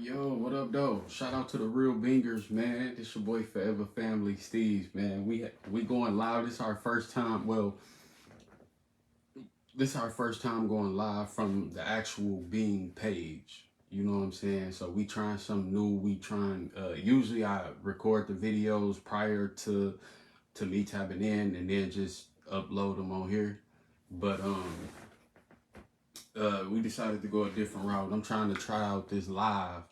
Yo, what up, though? Shout out to the real bingers, man. This your boy Forever Family Steve's, man. We going live. This our first time. Well, this our first time going live from the actual Bing page. You know what I'm saying? So we trying something new. We trying. Usually I record the videos prior to me tapping in and then just upload them on here. But we decided to go a different route. I'm trying to try out this live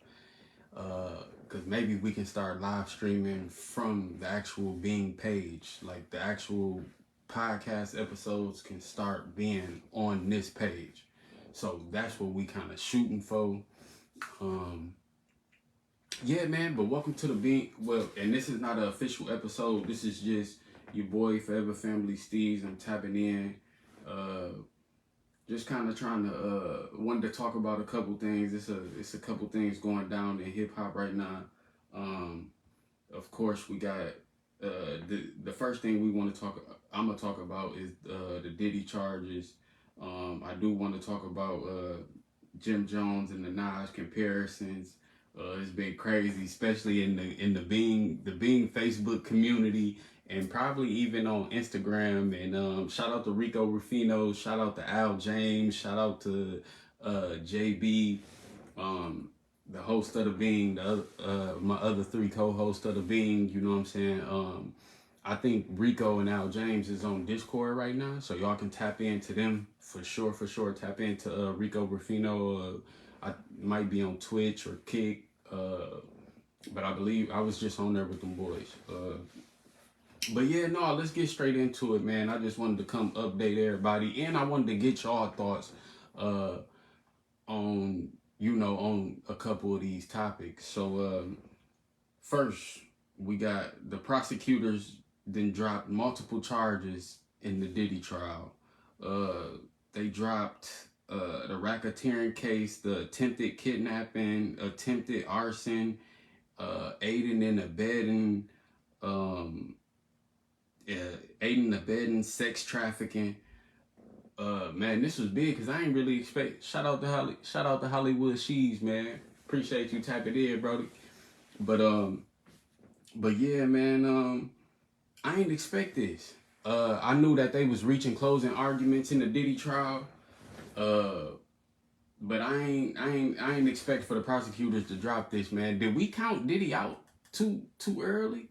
because maybe we can start live streaming from the actual Bing page. Like the actual podcast episodes can start being on this page. So that's what we kind of shooting for. Um, yeah, man. But welcome to the Bing. Well, and this is not an official episode. This is just your boy Forever Family Steve's. I'm tapping in. Just kind of trying to wanted to talk about a couple things. It's a couple things going down in hip hop right now. Um, of course, we got the first thing we want to talk. I'm gonna talk about is the Diddy charges. I do want to talk about Jim Jones and the Nas comparisons. It's been crazy, especially in the Bing Facebook community, and probably even on Instagram. And shout out to Rico Rufino, shout out to Al James, shout out to JB, the host of the Bing, my other three co-hosts of the Bing. You know what I'm saying? I think Rico and Al James is on Discord right now, so y'all can tap into them for sure. For sure, tap into Rico Rufino. I might be on Twitch or Kick, but I believe I was just on there with them boys. But yeah, no, let's get straight into it, man. I just wanted to come update everybody, and I wanted to get y'all thoughts on on a couple of these topics. So first, we got the prosecutors then dropped multiple charges in the Diddy trial. They dropped the racketeering case, the attempted kidnapping, attempted arson, aiding and abetting, sex trafficking. Man, this was big because I ain't really expect. Shout out to Hollywood She's, man. Appreciate you tapping in, Brody. But yeah, man. I ain't expect this. I knew that they was reaching closing arguments in the Diddy trial. But I ain't expect for the prosecutors to drop this, man. Did we count Diddy out too early?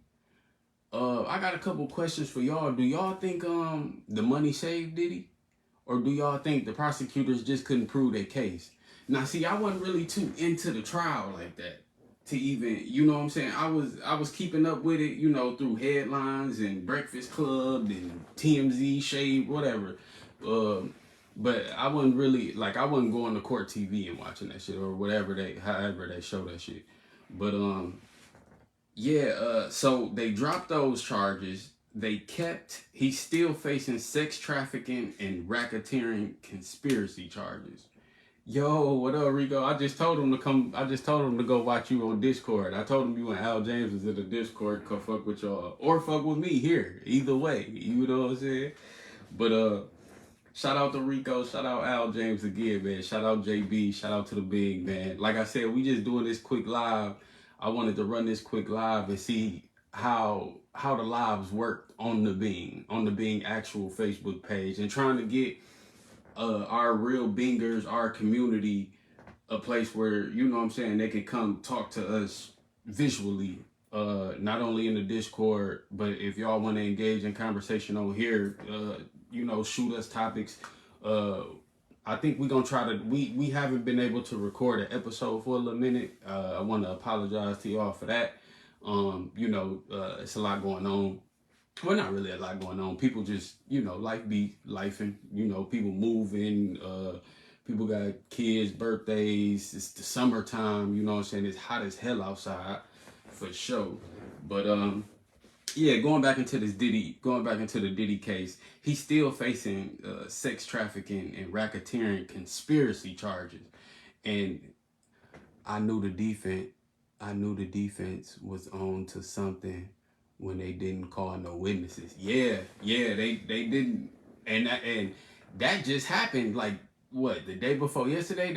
I got a couple questions for y'all. Do y'all think the money saved Diddy? Or do y'all think the prosecutors just couldn't prove their case? Now, see, I wasn't really too into the trial like that to even, you know what I'm saying? I was keeping up with it, through headlines and Breakfast Club and TMZ, Shade, whatever. But I wasn't really, like, I wasn't going to court TV and watching that shit or however they show that shit. But, yeah, so they dropped those charges. He's still facing sex trafficking and racketeering conspiracy charges. Yo, what up, Rico? I just told him to go watch you on Discord. I told him you and Al James was in the Discord. Come fuck with y'all. Or fuck with me here. Either way. You know what I'm saying? But, shout out to Rico. Shout out Al James again, man. Shout out JB. Shout out to the Big, man. Like I said, we just doing this quick live. I wanted to run this quick live and see how the lives worked on the Bing actual Facebook page, and trying to get our real Bingers, our community, a place where, you know what I'm saying, they can come talk to us visually, not only in the Discord, but if y'all want to engage in conversation on here, shoot us topics. I think we're gonna try to. We haven't been able to record an episode for a little minute. I want to apologize to y'all for that. It's a lot going on. Well, not really a lot going on. People just, life be lifing. People moving. People got kids, birthdays. It's the summertime. You know what I'm saying? It's hot as hell outside, for sure. But yeah, going back into the Diddy case, he's still facing sex trafficking and racketeering conspiracy charges. And I knew the defense was on to something when they didn't call no witnesses. Yeah, they didn't, and that just happened like what, the day before yesterday.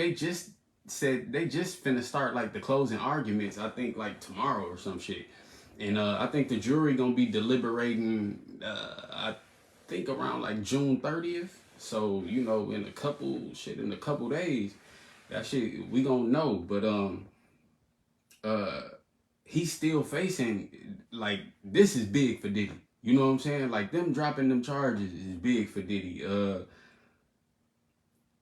said they just finna start like the closing arguments, I think like tomorrow or some shit. And I think the jury gonna be deliberating, I think around like June 30th. So, you know, in a couple days, that shit, we gonna know. But he's still facing, like, this is big for Diddy. You know what I'm saying? Like, them dropping them charges is big for Diddy.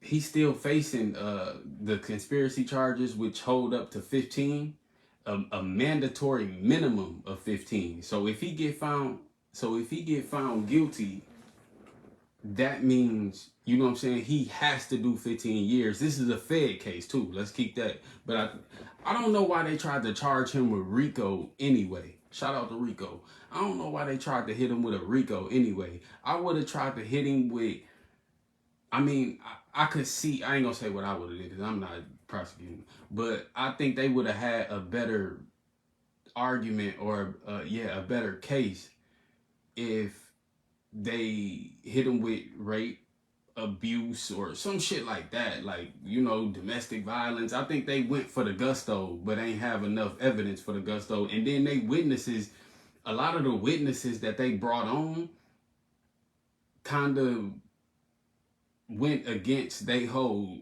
He's still facing the conspiracy charges, which hold up to 15, a mandatory minimum of 15. So if he get found guilty, that means, you know what I'm saying, he has to do 15 years. This is a Fed case too. Let's keep that. But I don't know why they tried to charge him with RICO anyway. Shout out to RICO. I don't know why they tried to hit him with a RICO anyway. I would have tried to hit him with, I mean, I could see, I ain't gonna say what I would have did because I'm not prosecuting, but I think they would have had a better argument or, a better case if they hit him with rape, abuse, or some shit like that. Like, you know, domestic violence. I think they went for the gusto, but ain't have enough evidence for the gusto. And then they witnesses, a lot of the witnesses that they brought on kind of went against they whole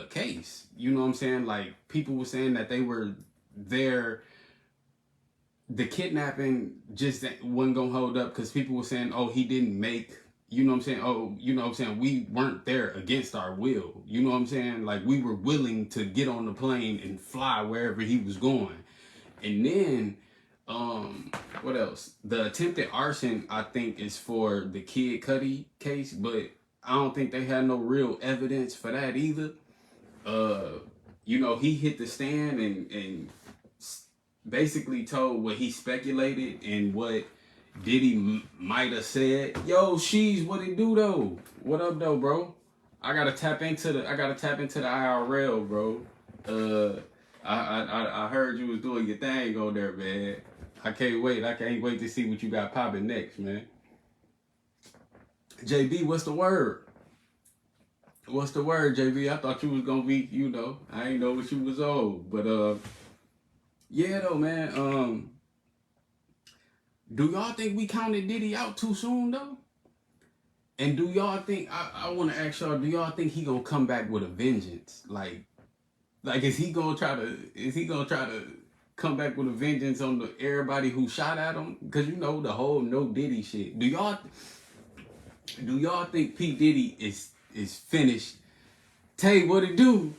case. You know what I'm saying? Like, people were saying that they were there, the kidnapping just wasn't gonna hold up because people were saying, oh, he didn't make, you know what I'm saying? Oh, you know what I'm saying? We weren't there against our will. You know what I'm saying? Like, we were willing to get on the plane and fly wherever he was going. And then, what else? The attempted arson, I think, is for the Kid Cudi case, but I don't think they had no real evidence for that either. You know, he hit the stand and basically told what he speculated and what Diddy might have said. Yo, she's what it do though? What up though, bro? I gotta tap into the IRL, bro. I heard you was doing your thing on there, man. I can't wait to see what you got popping next, man. JB, what's the word? What's the word, JB? I thought you was gonna be, you know, I ain't know what you was on, but yeah, though, man. Do y'all think we counted Diddy out too soon, though? And do y'all think, I want to ask y'all, do y'all think he gonna come back with a vengeance? Like, is he gonna try to come back with a vengeance on everybody who shot at him? Because, you know, the whole no Diddy shit. Do y'all think P. Diddy is finished? Tay, what it do?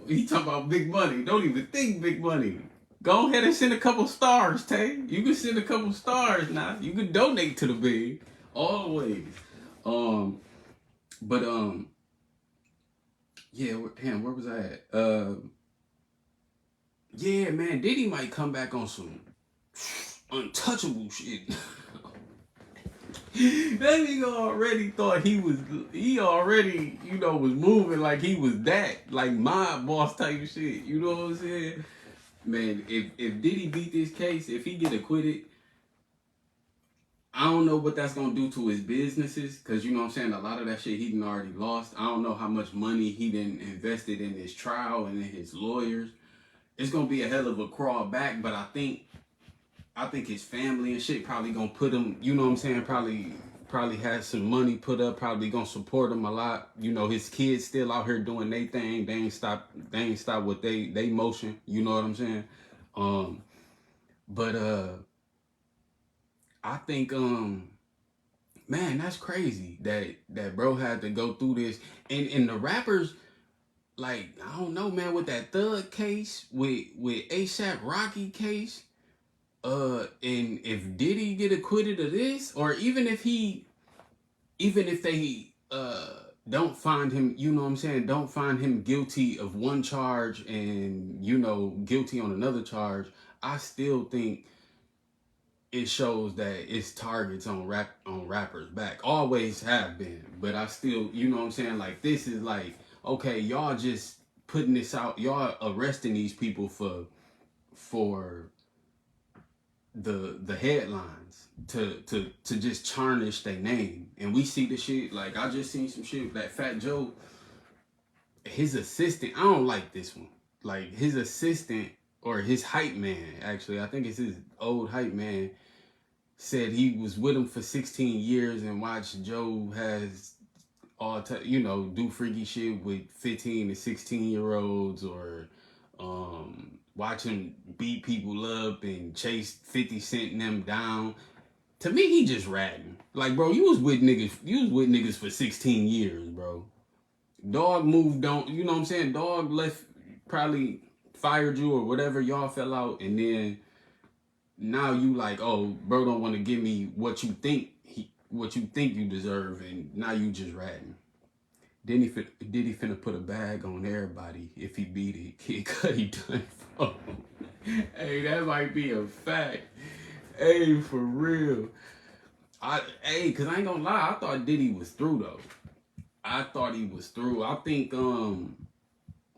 He talking about big money. Don't even think big money. Go ahead and send a couple stars, Tay. You can send a couple stars now. You can donate to the big. Always. Yeah, damn, where was I at? Yeah, man, Diddy might come back on some untouchable shit. That nigga already thought he already, you know, was moving like he was that, like mob boss type shit. You know what I'm saying? Man, if Diddy beat this case, if he get acquitted, I don't know what that's going to do to his businesses. Because, you know what I'm saying, a lot of that shit he done already lost. I don't know how much money he done invested in his trial and in his lawyers. It's going to be a hell of a crawl back. But I think his family and shit probably going to put him, you know what I'm saying, probably has some money put up, probably going to support him a lot. You know, his kids still out here doing their thing. They ain't stop with they motion. You know what I'm saying? I think, man, that's crazy that bro had to go through this. And the rappers, like, I don't know, man, with that Thug case, with ASAP Rocky case, and if Diddy get acquitted of this, or even if they don't find him, you know what I'm saying, don't find him guilty of one charge and, you know, guilty on another charge, I still think it shows that it's targets on rappers' back. Always have been, but I still, you know what I'm saying, like, this is like, okay, y'all just putting this out, y'all arresting these people for the headlines to just tarnish their name. And we see the shit, like, I just seen some shit that Fat Joe his assistant, I don't like this one. Like his assistant or his hype man, actually, I think it's his old hype man, said he was with him for 16 years and watched Joe has do freaky shit with 15 and 16-year-olds, or watch him beat people up and chase 50 Cent and them down. To me, he just ratting. Like, bro, you was with niggas for 16 years, bro. Dog moved on, you know what I'm saying? Dog left, probably fired you or whatever, y'all fell out, and then now you like, oh, bro don't want to give me what you think you deserve, and now you just ratting. Diddy finna put a bag on everybody if he beat it. Kid Cudi done for. Hey, that might be a fact. Hey, for real. Cause I ain't gonna lie, I thought Diddy was through though. I thought he was through. I think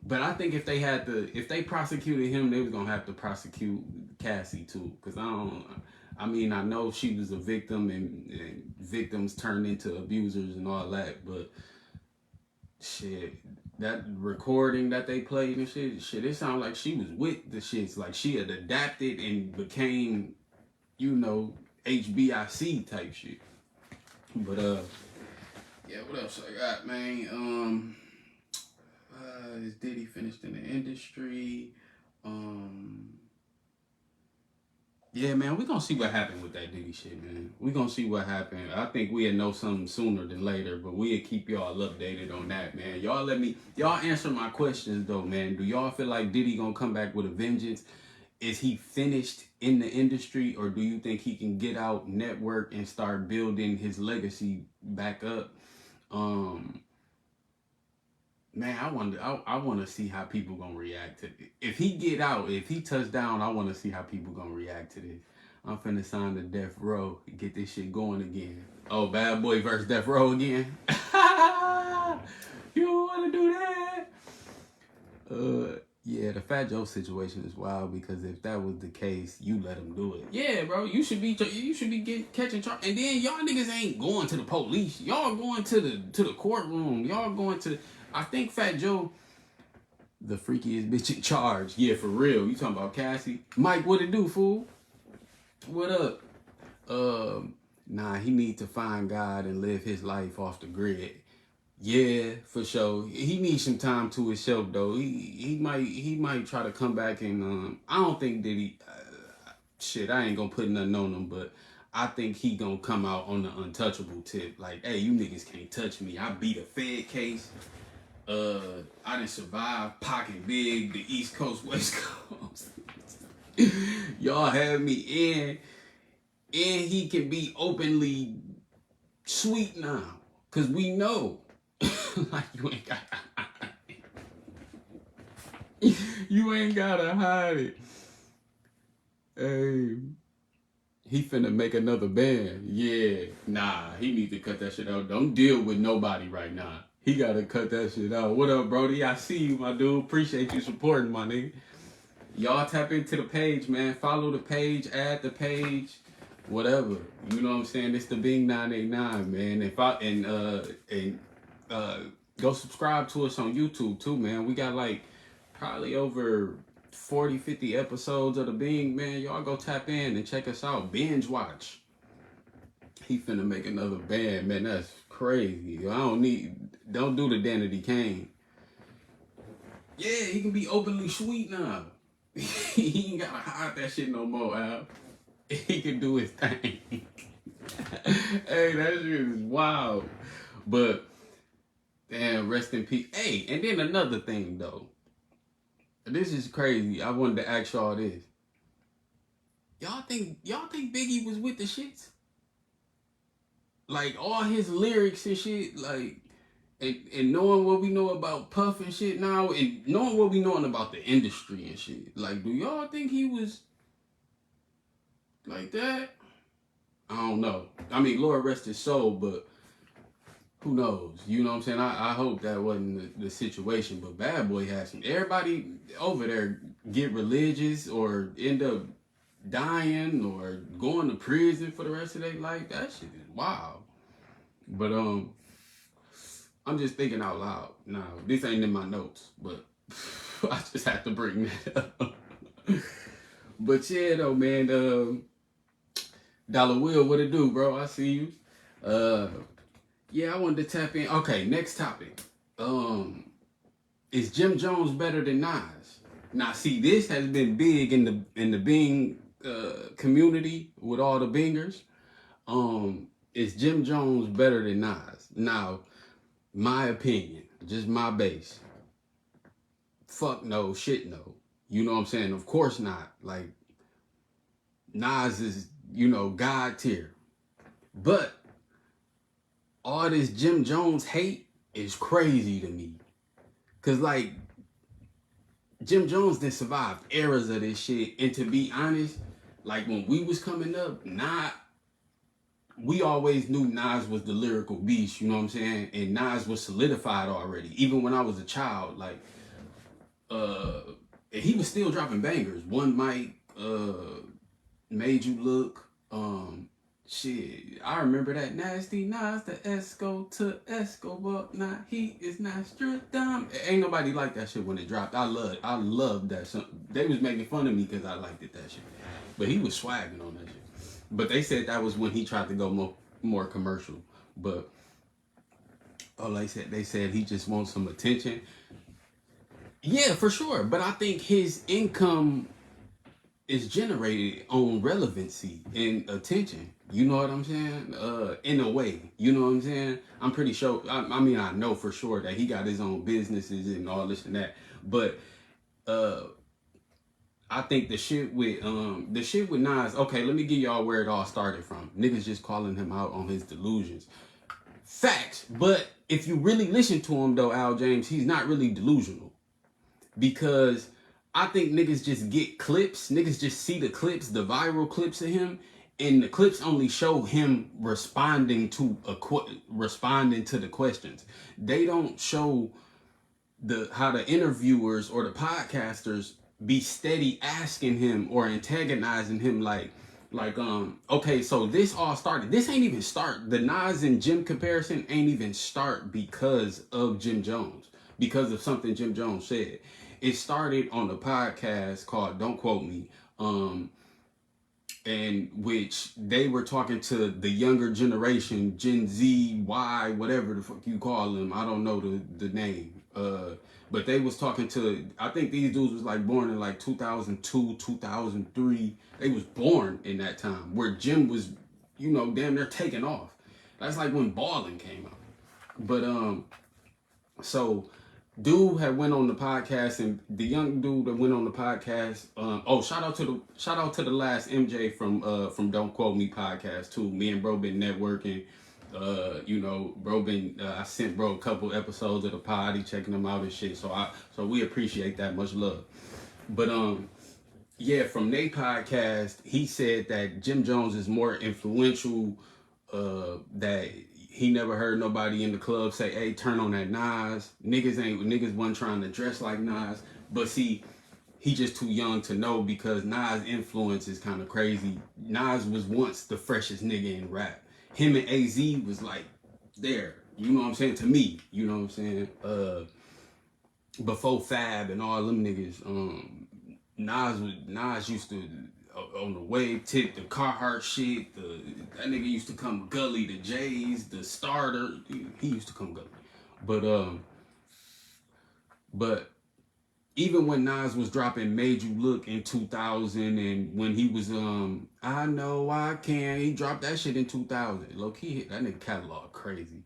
but I think if they prosecuted him, they was gonna have to prosecute Cassie too. Cause I know she was a victim, and victims turn into abusers and all that, but shit, that recording that they played and shit, it sounded like she was with the shits. Like she had adapted and became, HBIC type shit. But yeah, what else I got, man? Is Diddy finished in the industry? Yeah, man, we gonna see what happened with that Diddy shit, man. We gonna see what happened. I think we'll know something sooner than later, but we'll keep y'all updated on that, man. Y'all answer my questions though, man. Do y'all feel like Diddy gonna come back with a vengeance? Is he finished in the industry, or do you think he can get out, network, and start building his legacy back up? Man, I want to see how people gonna react to it. If he get out, if he touch down, I want to see how people gonna react to this. I'm finna sign the Death Row and get this shit going again. Oh, Bad Boy versus Death Row again? You don't want to do that? Yeah, the Fat Joe situation is wild, because if that was the case, you let him do it. Yeah, bro, you should be catching charge. And then y'all niggas ain't going to the police. Y'all going to the courtroom. Y'all going to. I think Fat Joe, the freakiest bitch in charge. Yeah, for real. You talking about Cassie? Mike, what it do, fool? What up? Nah, he need to find God and live his life off the grid. Yeah, for sure. He needs some time to himself though. He might try to come back, and I don't think that I ain't gonna put nothing on him, but I think he gonna come out on the untouchable tip. Like, hey, you niggas can't touch me. I beat a Fed case. I didn't survive Pocket Big, the East Coast, West Coast. Y'all have me in, and he can be openly sweet now, cause we know. Like, you ain't gotta hide it. Hey, he finna make another band. Yeah, nah, he need to cut that shit out. Don't deal with nobody right now. He gotta cut that shit out. What up, Brody? I see you, my dude. Appreciate you supporting, my nigga. Y'all tap into the page, man. Follow the page, add the page, whatever. You know what I'm saying? It's the Bing 989, man. Go subscribe to us on YouTube too, man. We got like probably over 40, 50 episodes of the Bing, man. Y'all go tap in and check us out. Binge watch. He finna make another band, man. That's crazy. Don't do the Danity Kane. Yeah, he can be openly sweet now. He ain't gotta hide that shit no more, Al. He can do his thing. Hey, that shit is wild. But damn, rest in peace. Hey, and then another thing though. This is crazy. I wanted to ask y'all this. Y'all think Biggie was with the shits? Like all his lyrics and shit, like, and knowing what we know about Puff and shit now, and knowing what we knowing about the industry and shit. Like, do y'all think he was like that? I don't know. I mean, Lord rest his soul, but who knows? You know what I'm saying? I hope that wasn't the situation, but Bad Boy has some. Everybody over there get religious or end up dying or going to prison for the rest of their life. That shit is wild. But I'm just thinking out loud. Now, this ain't in my notes, but I just have to bring that up. But yeah, though, man. Dollar Will, what it do, bro? I see you. Yeah, I wanted to tap in. Okay, next topic. Is Jim Jones better than Nas? Now, see, this has been big in the Bing community with all the Bingers. Is Jim Jones better than Nas? Now, my opinion, just my base. Fuck no, shit no. You know what I'm saying? Of course not. Like, Nas is, God tier. But all this Jim Jones hate is crazy to me. Cause like, Jim Jones done survived eras of this shit. And to be honest, like when we was coming up, we always knew Nas was the lyrical beast, you know what I'm saying? And Nas was solidified already. Even when I was a child, like, and he was still dropping bangers. One Mic, Made You Look, shit. I remember that nasty Nas, the Esco to Escobar. Nah, he is not dumb. Ain't nobody like that shit when it dropped. I loved that song. They was making fun of me because I liked it, that shit. But he was swagging on that shit. But they said that was when he tried to go more commercial. But they said he just wants some attention. Yeah, for sure. But I think his income is generated on relevancy and attention. You know what I'm saying? In a way, you know what I'm saying? I'm pretty sure. I mean, I know for sure that he got his own businesses and all this and that. But I think the shit with Nas. Okay, let me give y'all where it all started from. Niggas just calling him out on his delusions. Facts. But if you really listen to him though, Al James, he's not really delusional. Because I think niggas just get clips. Niggas just see the clips, the viral clips of him, and the clips only show him responding to the questions. They don't show how the interviewers or the podcasters be steady asking him or antagonizing him okay, so this all started. This ain't even start. The Nas and Jim comparison ain't even start because of Jim Jones, because of something Jim Jones said. It started on a podcast called Don't Quote Me, and which they were talking to the younger generation, Gen Z, Y, whatever the fuck you call them. I don't know the name. But they was talking to, I think these dudes was like born in like 2002, 2003. They was born in that time where Jim was, damn near taking off. That's like when Ballin' came out. But, so dude had went on the podcast, and the young dude that went on the podcast, shout out to the last MJ from Don't Quote Me podcast too. Me and bro been networking. Bro been I sent bro a couple episodes of the pod, he checking them out and shit. So we appreciate that, much love. But yeah, from their podcast, he said that Jim Jones is more influential, that he never heard nobody in the club say, hey, turn on that Nas. Niggas wasn't trying to dress like Nas. But see, he just too young to know, because Nas' influence is kind of crazy. Nas was once the freshest nigga in rap. Him and AZ was like there. You know what I'm saying? To me, you know what I'm saying? Before Fab and all them niggas, Nas used to, on the wave tip, the Carhartt shit, that nigga used to come gully, the J's, the starter, he used to come gully. But even when Nas was dropping Made You Look in 2000, and when he was, I Know I Can, he dropped that shit in 2000. Low key, that nigga catalog crazy.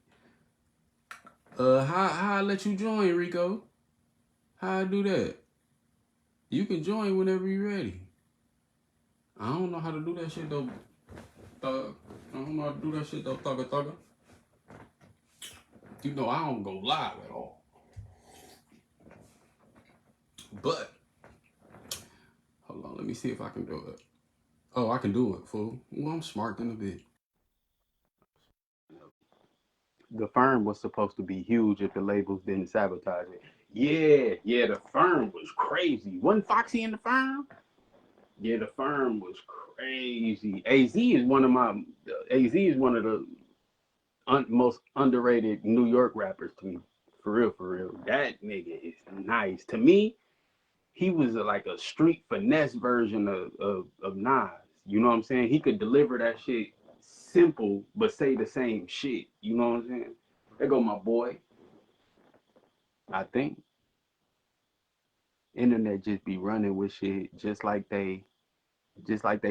How I let you join, Rico? How I do that? You can join whenever you're ready. I don't know how to do that shit though. I don't know how to do that shit though, thugger. I don't go live at all. But hold on, let me see if I can do it. Oh, I can do it, fool. Well, I'm smart than a bitch. The Firm was supposed to be huge if the labels didn't sabotage it. Yeah, the Firm was crazy. Wasn't Foxy in the Firm? Yeah, the Firm was crazy. AZ is one of the most underrated New York rappers to me. For real, for real. That nigga is nice. To me, he was like a street finesse version of Nas. You know what I'm saying? He could deliver that shit simple, but say the same shit. You know what I'm saying? There go my boy. I think internet just be running with shit just like they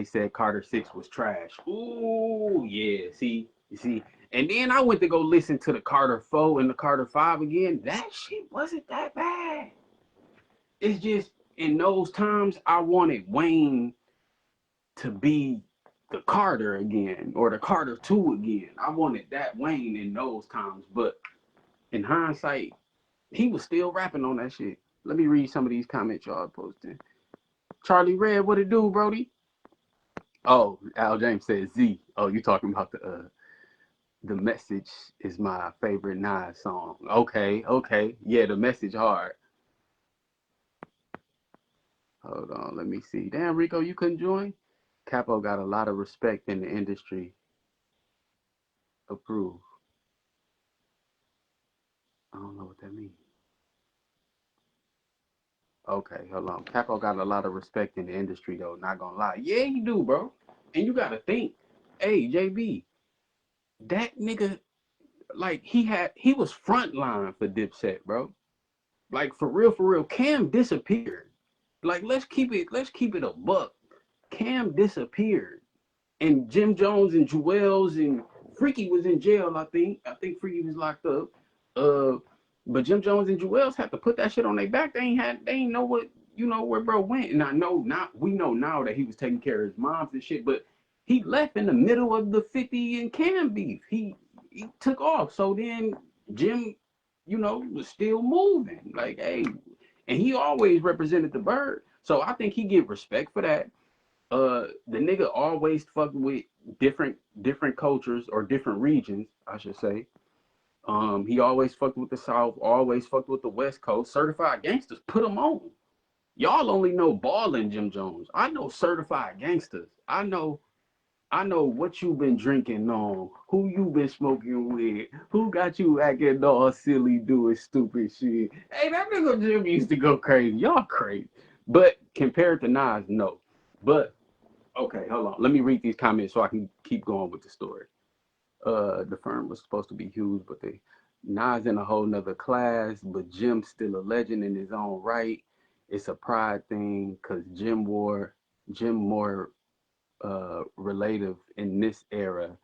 said Carter 6 was trash. Ooh, yeah. See, you see. And then I went to go listen to the Carter 4 and the Carter 5 again. That shit wasn't that bad. It's just in those times I wanted Wayne to be the Carter again or the Carter 2 again. I wanted that Wayne in those times. But in hindsight, he was still rapping on that shit. Let me read some of these comments y'all posting. Charlie Red, what it do, Brody? Oh, Al James says Z. Oh, you talking about the message is my favorite Nas song. Okay, okay. Yeah, the message hard. Hold on, let me see. Damn, Rico, you couldn't join? Capo got a lot of respect in the industry. Approve. I don't know what that means. Okay, hold on. Capo got a lot of respect in the industry though, not gonna lie. Yeah, you do, bro. And you gotta think, hey, JB, that nigga, like he was frontline for Dipset, bro. Like for real, Cam disappeared. Like let's keep it a buck. Cam disappeared. And Jim Jones and Jewels and Freaky was in jail, I think. I think Freaky was locked up. Uh but Jim Jones and Jewels had to put that shit on their back. They ain't know what where bro went. And I know now we know now that he was taking care of his moms and shit, but he left in the middle of the 50 and Cam beef. He took off. So then Jim, was still moving. Like, hey, and he always represented the bird. So I think he get respect for that. The nigga always fucked with different cultures or different regions, I should say. He always fucked with the South, always fucked with the West Coast. Certified Gangsters put him on. Y'all only know Ballin' Jim Jones. I know Certified Gangsters. I know what you been drinking on, who you been smoking with, who got you acting all silly, doing stupid shit. Hey, that nigga Jim used to go crazy. Y'all crazy. But compared to Nas, no. But okay, hold on. Let me read these comments so I can keep going with the story. The firm was supposed to be huge, but they Nas in a whole nother class, but Jim's still a legend in his own right. It's a pride thing because Jim more relative in this era,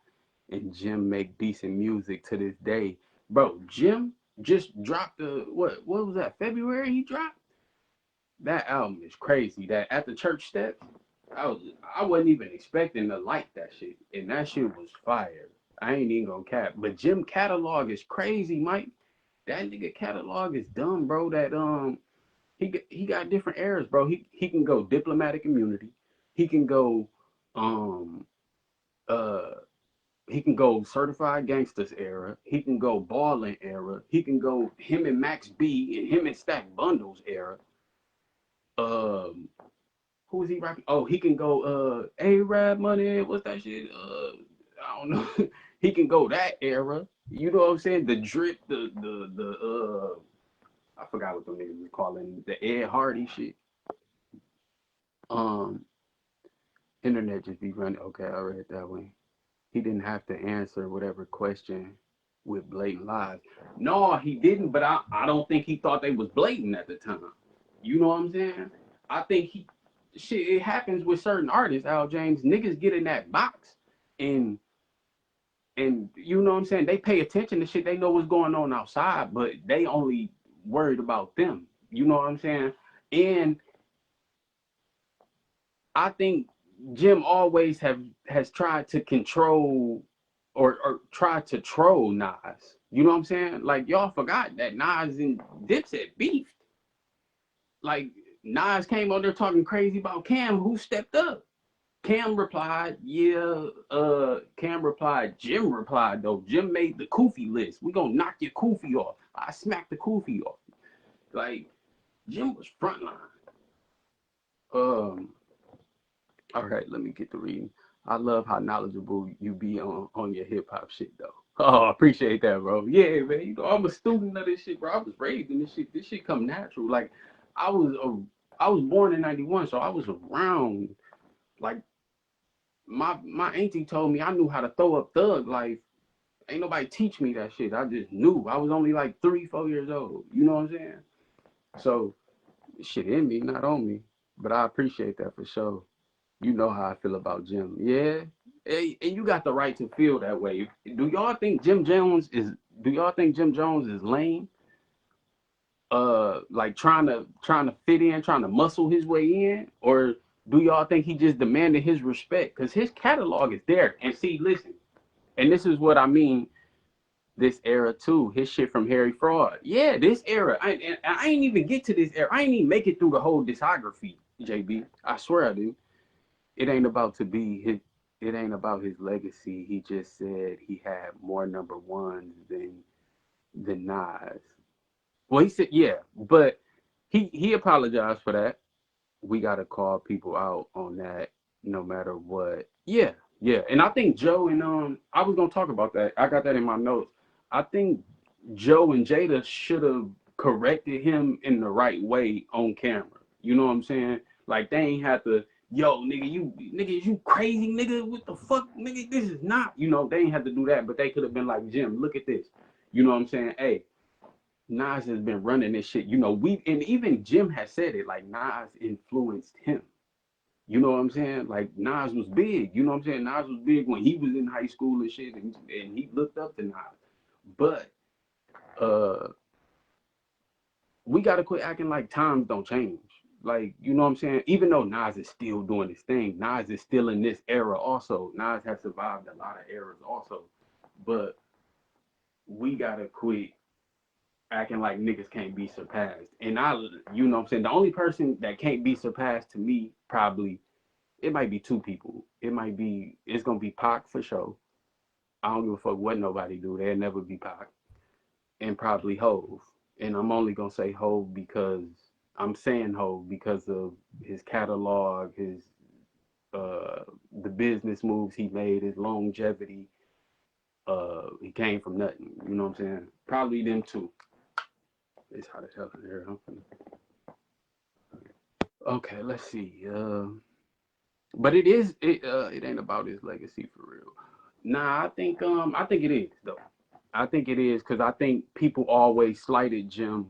and Jim make decent music to this day. Bro, Jim just dropped the what was that? February he dropped? That album is crazy. That At the Church Steps, I wasn't even expecting to like that shit. And that shit was fire. I ain't even gonna cap. But Jim catalog is crazy, Mike. That nigga catalog is dumb, bro. That he got different eras, bro. He can go diplomatic immunity. He can go um uh he can go certified gangsters era. He can go balling era. He can go him and Max B and him and Stack Bundles era. Um, who is he rapping? Oh, he can go A-Rap money. What's that shit? I don't know. He can go that era. You know what I'm saying? The drip, I forgot what the niggas was calling the Ed Hardy shit. Um, internet just be running. Okay, I read that one. He didn't have to answer whatever question with blatant lies. No, he didn't, but I don't think he thought they was blatant at the time. You know what I'm saying? I think shit, it happens with certain artists, Al James. Niggas get in that box and you know what I'm saying? They pay attention to shit. They know what's going on outside, but they only worried about them. You know what I'm saying? And I think Jim always has tried to control or tried to troll Nas. You know what I'm saying? Like y'all forgot that Nas and Dipset beefed. Like Nas came on there talking crazy about Cam, who stepped up. Cam replied, yeah. Cam replied, Jim replied though. Jim made the Koofy list. We gonna knock your Koofy off. I smacked the Koofy off. Like Jim was frontline. Um, all right, let me get to reading. I love how knowledgeable you be on your hip hop shit though. Oh, I appreciate that, bro. Yeah, man. You know, I'm a student of this shit, bro. I was raised in this shit. This shit come natural. Like, I was I was born in '91, so I was around. Like, my auntie told me I knew how to throw up thug life. Ain't nobody teach me that shit. I just knew. I was only like 3, 4 years old. You know what I'm saying? So shit in me, not on me. But I appreciate that for sure. You know how I feel about Jim. Yeah. Hey, and you got the right to feel that way. Do y'all think Jim Jones is lame? Like trying to fit in, trying to muscle his way in? Or do y'all think he just demanded his respect? Because his catalog is there. And see, listen, and this is what I mean, this era too. His shit from Harry Fraud. Yeah, this era. I ain't even get to this era. I ain't even make it through the whole discography, JB. I swear I do. It ain't about to be his. It ain't about his legacy. He just said he had more number ones than Nas. Well, he said yeah, but he apologized for that. We gotta call people out on that, no matter what. Yeah, yeah. And I think Joe and I was gonna talk about that. I got that in my notes. I think Joe and Jada should have corrected him in the right way on camera. You know what I'm saying? Like they ain't have to, yo, nigga, you crazy nigga, what the fuck, nigga, this is not, they ain't have to do that, but they could have been like, Jim, look at this. You know what I'm saying? Hey, Nas has been running this shit. And even Jim has said it, like Nas influenced him. You know what I'm saying? Like Nas was big. You know what I'm saying? Nas was big when he was in high school and shit, and he looked up to Nas. But uh, we gotta quit acting like times don't change. Like, you know what I'm saying? Even though Nas is still doing his thing, Nas is still in this era also. Nas has survived a lot of eras also. But we gotta quit acting like niggas can't be surpassed. And you know what I'm saying? The only person that can't be surpassed to me, probably, it might be two people. It's gonna be Pac for sure. I don't give a fuck what nobody do. They'll never be Pac. And probably Hove. And I'm only gonna say Hove because I'm saying Hove because of his catalog, the business moves he made, his longevity. He came from nothing. You know what I'm saying? Probably them two. It's hot as hell in here. Okay, let's see. But it ain't about his legacy for real. Nah, I think it is though. I think it is because I think people always slighted Jim,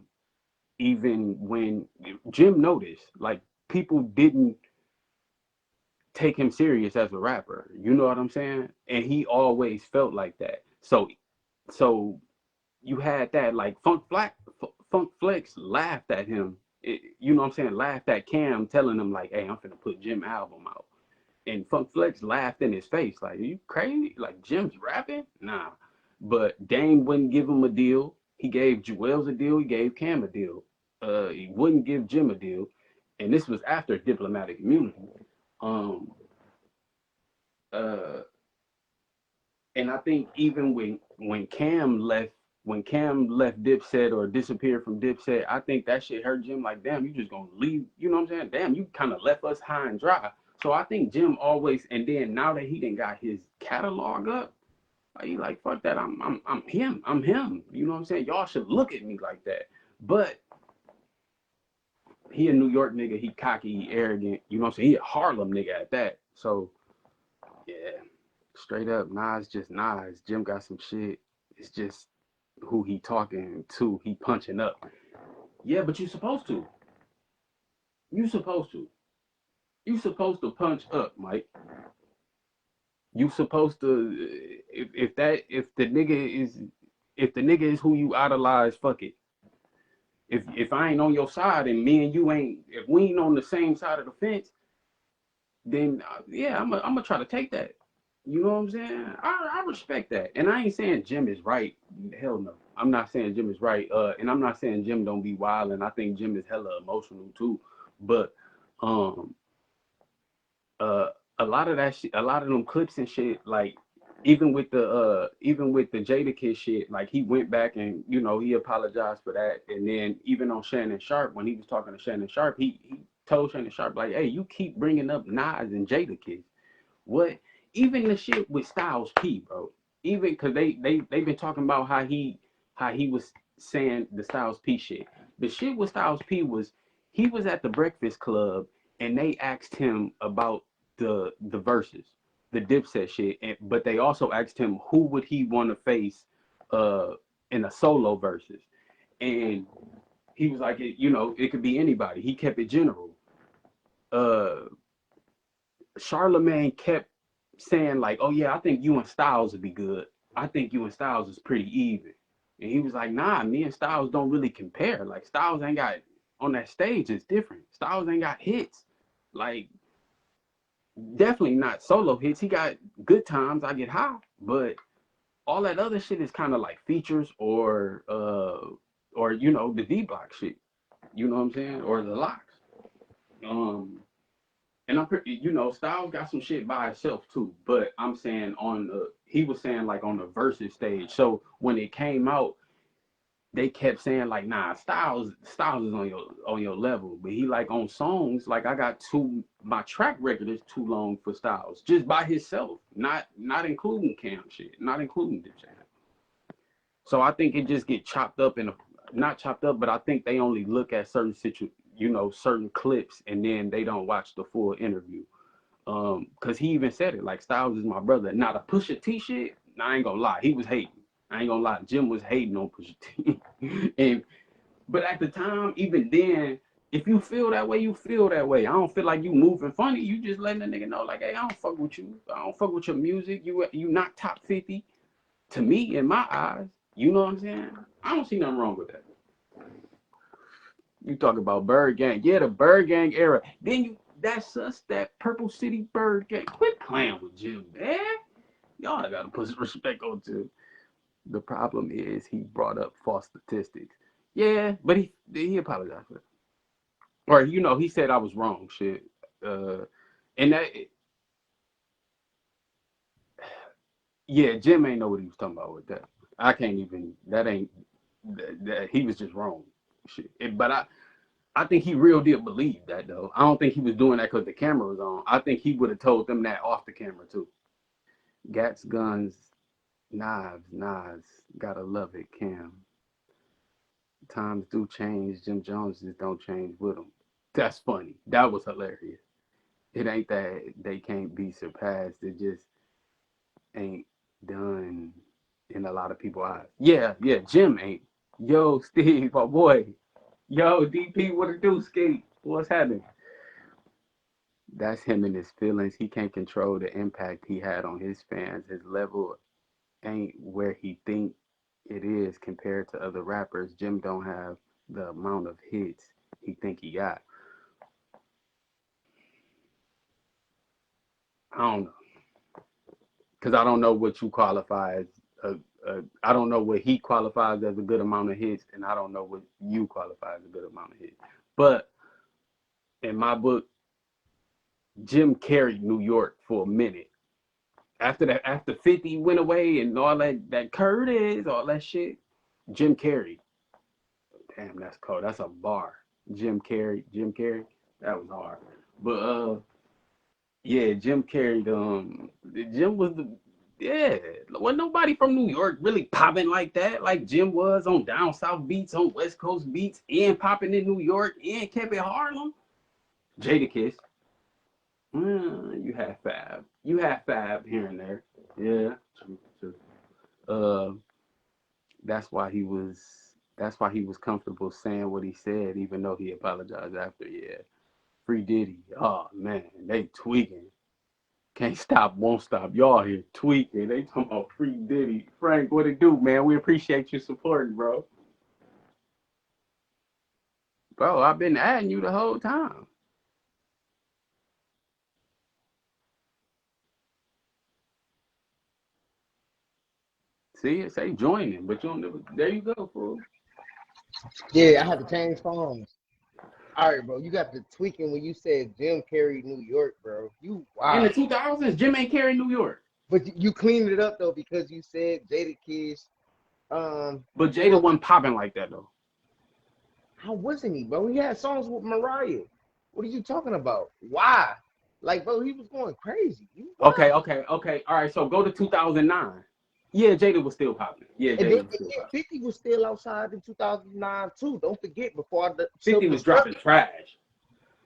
even when Jim noticed. Like people didn't take him serious as a rapper. You know what I'm saying? And he always felt like that. So you had that like Funk Flex laughed at him. You know what I'm saying? Laughed at Cam, telling him like, "Hey, I'm finna put Jim album out." And Funk Flex laughed in his face, like, "Are you crazy? Like Jim's rapping? Nah." But Dame wouldn't give him a deal. He gave Jewels a deal. He gave Cam a deal. He wouldn't give Jim a deal, and this was after diplomatic immunity. Um, uh, and I think even when Cam left Dipset or disappeared from Dipset, I think that shit hurt Jim. Like, damn, you just gonna leave? You know what I'm saying? Damn, you kind of left us high and dry. So I think Jim always, and then now that he didn't got his catalog up, he like, fuck that. I'm him. I'm him. You know what I'm saying? Y'all should look at me like that. But he a New York nigga. He cocky. He arrogant. You know what I'm saying? He a Harlem nigga at that. So yeah, straight up, Nas just Nas. Jim got some shit. It's just who he talking to. He punching up. Yeah, but you supposed to. You supposed to. You supposed to punch up, Mike. You supposed to. If the nigga is who you idolize, fuck it. If I ain't on your side and me and you ain't, if we ain't on the same side of the fence, then yeah, I'm gonna try to take that. You know what I'm saying? I respect that, and I ain't saying Jim is right. Hell no, I'm not saying Jim is right. And I'm not saying Jim don't be wild, and I think Jim is hella emotional too. But um, uh, a lot of that shit, a lot of them clips and shit, like even with the Jadakiss shit, like he went back and he apologized for that, and then even on Shannon Sharp when he was talking to Shannon Sharp, he told Shannon Sharp like, hey, you keep bringing up Nas and Jadakiss. What? Even the shit with Styles P, bro. even because they've been talking about how he was saying the Styles P shit. The shit with Styles P was he was at the Breakfast Club and they asked him about the verses, the Dipset shit, but they also asked him who would he want to face uh in a solo versus, and he was like, it could be anybody. He kept it general. Uh, Charlemagne kept saying like, "Oh yeah, I think you and Styles would be good. I think you and Styles is pretty even." And he was like, "Nah, me and Styles don't really compare. Like Styles ain't got on that stage. It's different. Styles ain't got hits. Like definitely not solo hits. He got good times. I get high, but all that other shit is kind of like features or the D Block shit. You know what I'm saying? Or the locks. Um, And I'm pretty, Styles got some shit by itself too. But I'm saying he was saying like on the versus stage. So when it came out, they kept saying like, nah, Styles is on your level. But he like on songs, like my track record is too long for Styles, just by himself, not including Cam shit, not including the channel. So I think it just get chopped up not chopped up, but I think they only look at certain clips and then they don't watch the full interview. Cause he even said it, like Styles is my brother. Now the Pusha T shit, I ain't gonna lie, he was hating. I ain't gonna lie, Jim was hating on Pusha T. But at the time, even then, if you feel that way, you feel that way. I don't feel like you moving funny. You just letting the nigga know, like, hey, I don't fuck with you. I don't fuck with your music. You not top 50 to me in my eyes. You know what I'm saying? I don't see nothing wrong with that. You talk about Bird Gang, yeah, the Bird Gang era. Then that's us, that Purple City Bird Gang. Quit playing with Jim, man. Y'all gotta put some respect on Jim. The problem is he brought up false statistics. Yeah, but he apologized for it. Or he said I was wrong. Shit. And that yeah, Jim ain't know what he was talking about with that. I can't even. That ain't. That he was just wrong. Shit. But I think he real deal believed that though. I don't think he was doing that because the camera was on. I think he would have told them that off the camera too. Gats, guns, knives. Gotta love it, Cam. Times do change. Jim Jones just don't change with them. That's funny. That was hilarious. It ain't that they can't be surpassed. It just ain't done in a lot of people's eyes. Yeah, Jim ain't. Yo, Steve, my boy. Yo, DP, what it do, Skate? What's happening? That's him and his feelings. He can't control the impact he had on his fans. His level ain't where he think it is compared to other rappers. Jim don't have the amount of hits he think he got. I don't know, because I don't know what you qualify as. I don't know what he qualifies as a good amount of hits, and I don't know what you qualify as a good amount of hits. But in my book, Jim carried New York for a minute. After 50 went away and all that Curtis, all that shit, Jim carried. Damn, that's cold. That's a bar. Jim carried. That was hard. But yeah, Jim carried. Jim was the yeah. Wasn't nobody from New York really popping like that, like Jim was on down south beats, on West Coast beats, and popping in New York, and kept it Harlem. Jadakiss. You had Fab. You had Fab here and there. Yeah, true. Uh, that's why he was. That's why he was comfortable saying what he said, even though he apologized after. Yeah, Free Diddy. Oh man, they tweaking. Can't stop, won't stop. Y'all here tweaking. They talking about Free Diddy. Frank, what it do, man? We appreciate you supporting, bro. Bro, I've been adding you the whole time. See, it say joining, but you don't never. There you go, fool. Yeah, I had to change phones. All right, bro. You got the tweaking when you said Jim carried New York, bro. You In the wow. 2000s, Jim ain't carrying New York. But you cleaned it up though because you said Jada Kiss. But Who Jada else? wasn't popping like that, though. How wasn't he, bro? He had songs with Mariah. What are you talking about? Why? Like, bro, he was going crazy. You Okay. wild. All right, so go to 2009. Yeah, Jada was still popping. Yeah, And then Jada was still popping. 50 was still outside in 2009 too. Don't forget before I 50 was dropping trash.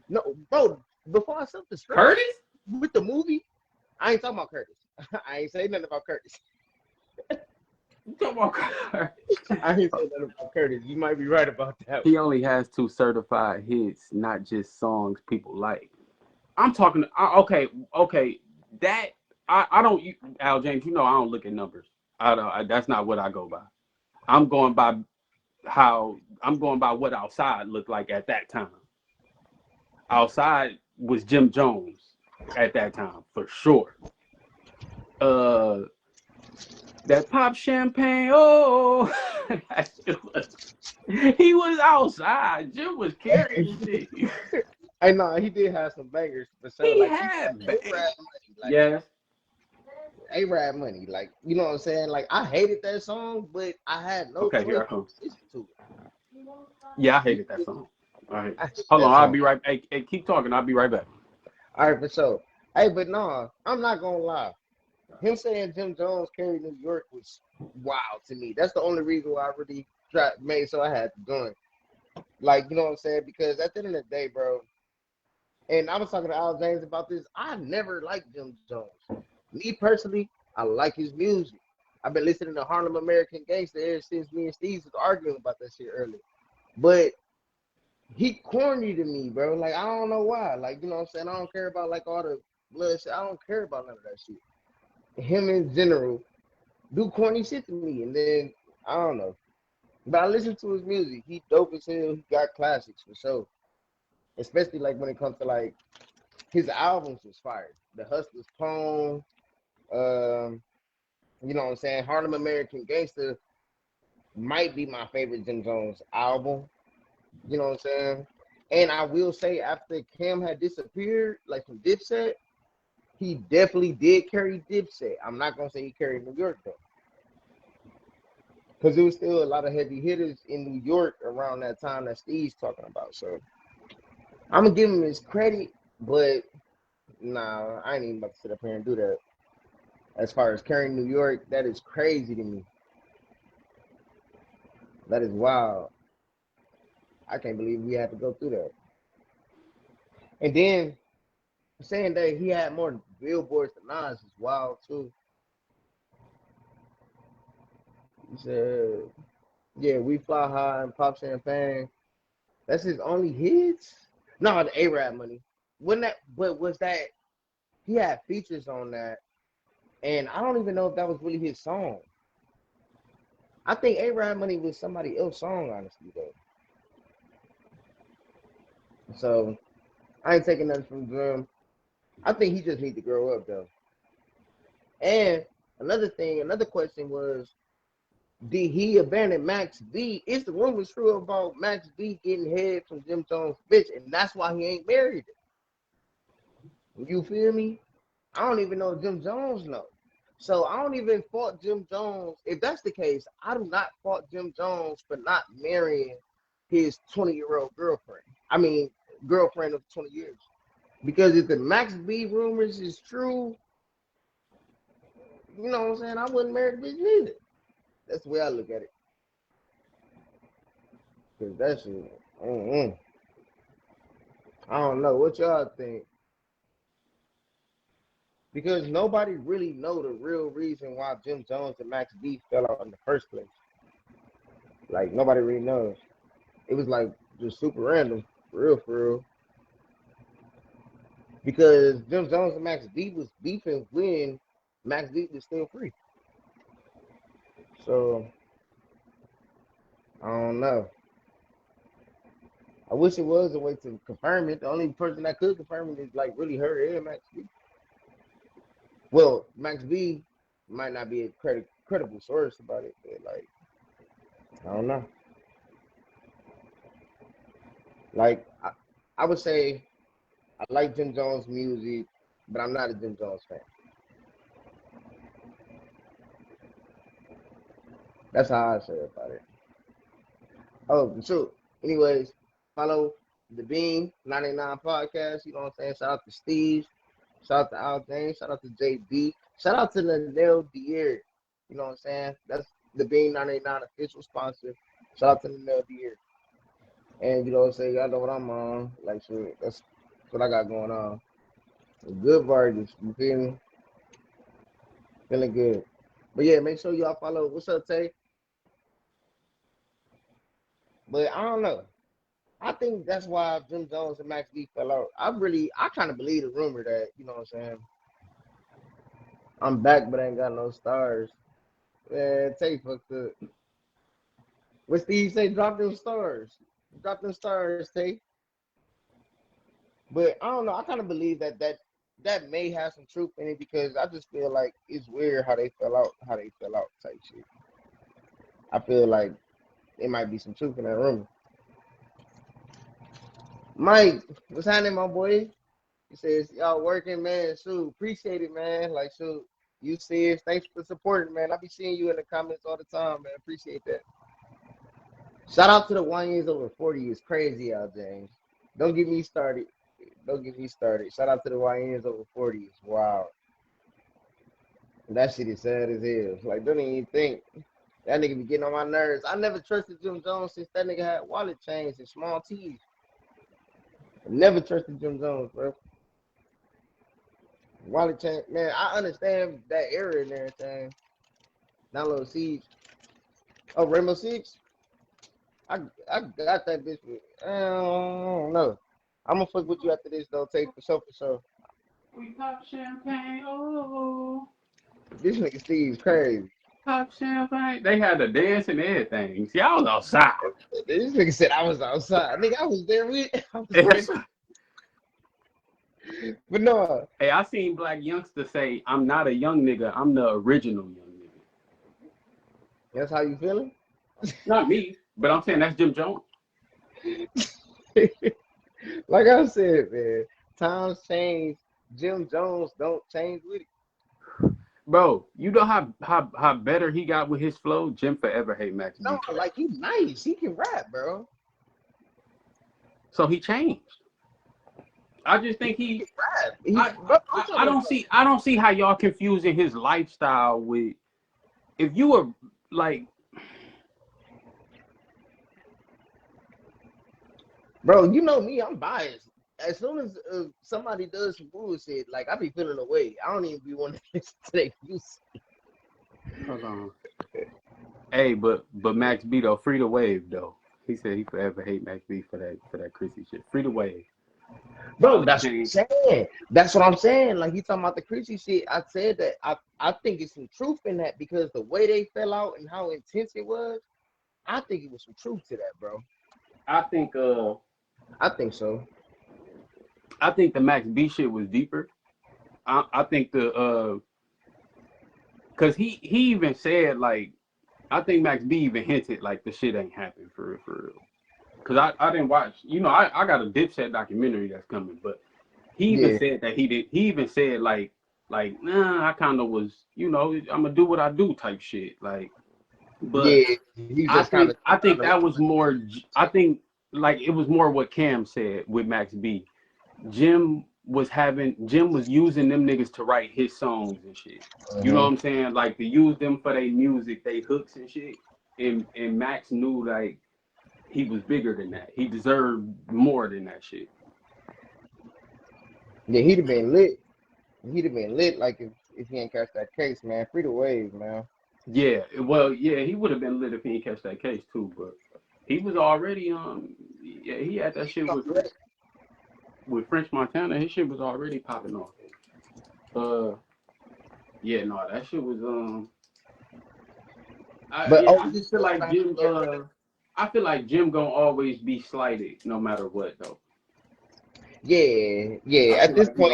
No, bro, before I self-destruct Curtis? with the movie, I ain't talking about Curtis. I ain't saying nothing about Curtis. You talking about Curtis? I ain't saying nothing about Curtis. You might be right about that. He only has 2 certified hits, not just songs people like. I'm talking. Okay. That I don't. Al James, you know I don't look at numbers. I don't. That's not what I go by. I'm going by what outside looked like at that time. Outside was Jim Jones at that time for sure. That pop champagne. Oh, he was outside. Jim was carrying shit. I know he did have some bangers for sure. He Like had A-Rab money. Like, yes. A-Rab money. Like, you know what I'm saying? Like, I hated that song, but I had no Okay, choice here I but come. to listen to it. Yeah, I hated that song. All right. I hated Hold that on, I'll song. be right. Hey, keep talking. I'll be right back. All right, for sure. Hey, but no, I'm not gonna lie. Him saying Jim Jones carried New York was wild to me. That's the only reason why I really made so I had to join. Like, you know what I'm saying? Because at the end of the day, bro, and I was talking to Al James about this. I never liked Jim Jones. Me personally, I like his music. I've been listening to Harlem American Gangster ever since me and Steve was arguing about that shit earlier. But he corny to me, bro. Like, I don't know why. Like, you know what I'm saying? I don't care about like all the blood shit. I don't care about none of that shit. Him in general do corny shit to me. And then I don't know. But I listen to his music. He dope as hell. He got classics for sure. Especially like when it comes to like his albums was fire. The Hustler's Poem, you know what I'm saying? Harlem American Gangster might be my favorite Jim Jones album. You know what I'm saying? And I will say after Cam had disappeared, like from Dipset, he definitely did carry Dipset. I'm not gonna say he carried New York though. Because there was still a lot of heavy hitters in New York around that time that Steve's talking about. So I'm gonna give him his credit, but nah, I ain't even about to sit up here and do that. As far as carrying New York, that is crazy to me. That is wild. I can't believe we had to go through that. And then saying that he had more billboards than Nas is wild too. He said, "Yeah, we fly high and pop champagne. That's his only hits." No, the A-Rab money. Wasn't that? But was that? He had features on that, and I don't even know if that was really his song. I think A-Rab money was somebody else's song, honestly though. So I ain't taking nothing from Drum. I think he just need to grow up though. And another question was, did he abandon Max B? Is the rumors true about Max B getting head from Jim Jones' bitch, and that's why he ain't married her? You feel me? I don't even know if Jim Jones know. So I don't even fault Jim Jones. If that's the case, I do not fault Jim Jones for not marrying his 20-year-old girlfriend. I mean, girlfriend of 20 years. Because if the Max B rumors is true, you know what I'm saying, I wouldn't marry the bitch neither. That's the way I look at it. Because that shit, I don't know. What y'all think? Because nobody really know the real reason why Jim Jones and Max B fell out in the first place. Like, nobody really knows. It was like just super random, for real. Because Jim Jones and Max B was beefing when Max B was still free. So I don't know. I wish it was a way to confirm it. The only person that could confirm it is like really her and Max B. Well, Max B might not be a credible source about it, but like I don't know. Like I would say I like Jim Jones music, but I'm not a Jim Jones fan. That's how I say about it. Oh, true. Anyways, follow the Beam 99 podcast. You know what I'm saying? Shout out to Steve. Shout out to Al James. Shout out to JB. Shout out to Lanelle Dier. You know what I'm saying? That's the Bean 989 official sponsor. Shout out to the of the year. And you know what I'm saying? Y'all know what I'm on. Like, shit, that's what I got going on. Good vargas, you feel me? Feeling good. But yeah, make sure y'all follow. What's up, Tay? But I don't know. I think that's why Jim Jones and Max B fell out. I kind of believe the rumor that, you know what I'm saying? I'm back, but I ain't got no stars. Man, Tay fucked up. What Steve say? Drop them stars. Drop them stars, Tay. But I don't know. I kind of believe that may have some truth in it because I just feel like it's weird how they fell out, type shit. I feel like there might be some truth in that rumor. Mike, what's happening, my boy? He says, y'all working, man. Shoot, appreciate it, man. Like, shoot, you see it. Thanks for supporting, man. I be seeing you in the comments all the time, man. Appreciate that. Shout out to the 1 years over 40. It's crazy out, James. Don't get me started. Shout out to the YNs over 40s. Wow. That shit is sad as hell. Like, don't even think. That nigga be getting on my nerves. I never trusted Jim Jones since that nigga had wallet chains and small tees. Never trusted Jim Jones, bro. Wallet chain, man, I understand that era and everything. Download Siege. Oh, Rainbow Six? I got that bitch. I don't know. I'm gonna fuck with you after this, though. Take for sure. We pop champagne, oh. This nigga Steve's crazy. Pop champagne. They had the dance and everything. See, I was outside. This nigga said I was outside. Nigga, I was there with. But no. Hey, I seen black youngsters say, I'm not a young nigga, I'm the original young nigga. That's how you feeling? Not me, but I'm saying that's Jim Jones. Like I said, man, times change. Jim Jones don't change with it. Bro, you know how better he got with his flow? Jim forever hate Max B. No, like he's nice. He can rap, bro. So he changed. I just think he I don't see how y'all confusing his lifestyle with if you were like bro, you know me, I'm biased. As soon as somebody does some bullshit, like I be feeling away. I don't even be wanting to listen to that music. Hold on. Hey, but Max B though, free the wave though. He said he forever hate Max B for that Chrissy shit. Free the wave. Bro, that's what I'm saying. That's what I'm saying. Like, he talking about the Chrissy shit. I said that I think it's some truth in that because the way they fell out and how intense it was, I think it was some truth to that, bro. I think so. I think the Max B shit was deeper. I think cause he even said like I think Max B even hinted like the shit ain't happened for real. Cause I didn't watch, you know, I got a Dipset documentary that's coming, but he even said that he did. He even said like nah, I kind of was, you know, I'm gonna do what I do type shit. Like, but I think that was more. I think like it was more what Cam said with Max B. Jim was using them niggas to write his songs and shit. You know what I'm saying? Like to use them for their music, they hooks and shit. And Max knew like he was bigger than that. He deserved more than that shit. Yeah, he'd have been lit. Like if he ain't catch that case, man. Free the wave, man. Yeah, well, yeah, he would have been lit if he didn't catch that case too. But he was already yeah, he had that shit with French Montana. His shit was already popping off. Yeah, no, that shit was I just feel like Jim. I feel like Jim gonna always be slighted no matter what though. Yeah. At this point,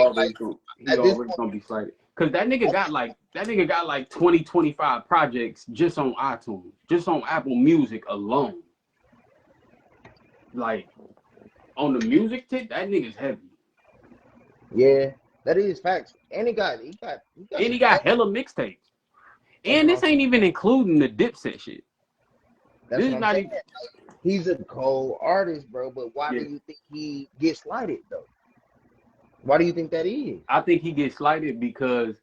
he's always gonna be slighted. Cause that nigga got like 20, 25 projects just on iTunes, just on Apple Music alone. Like on the music tip, that nigga's heavy. Yeah, that is facts. And he got hella mixtapes. And this ain't even including the Dipset shit. That's what I'm saying. He's a cold artist, bro. But why do you think he gets slighted though? Why do you think that is? I think he gets slighted because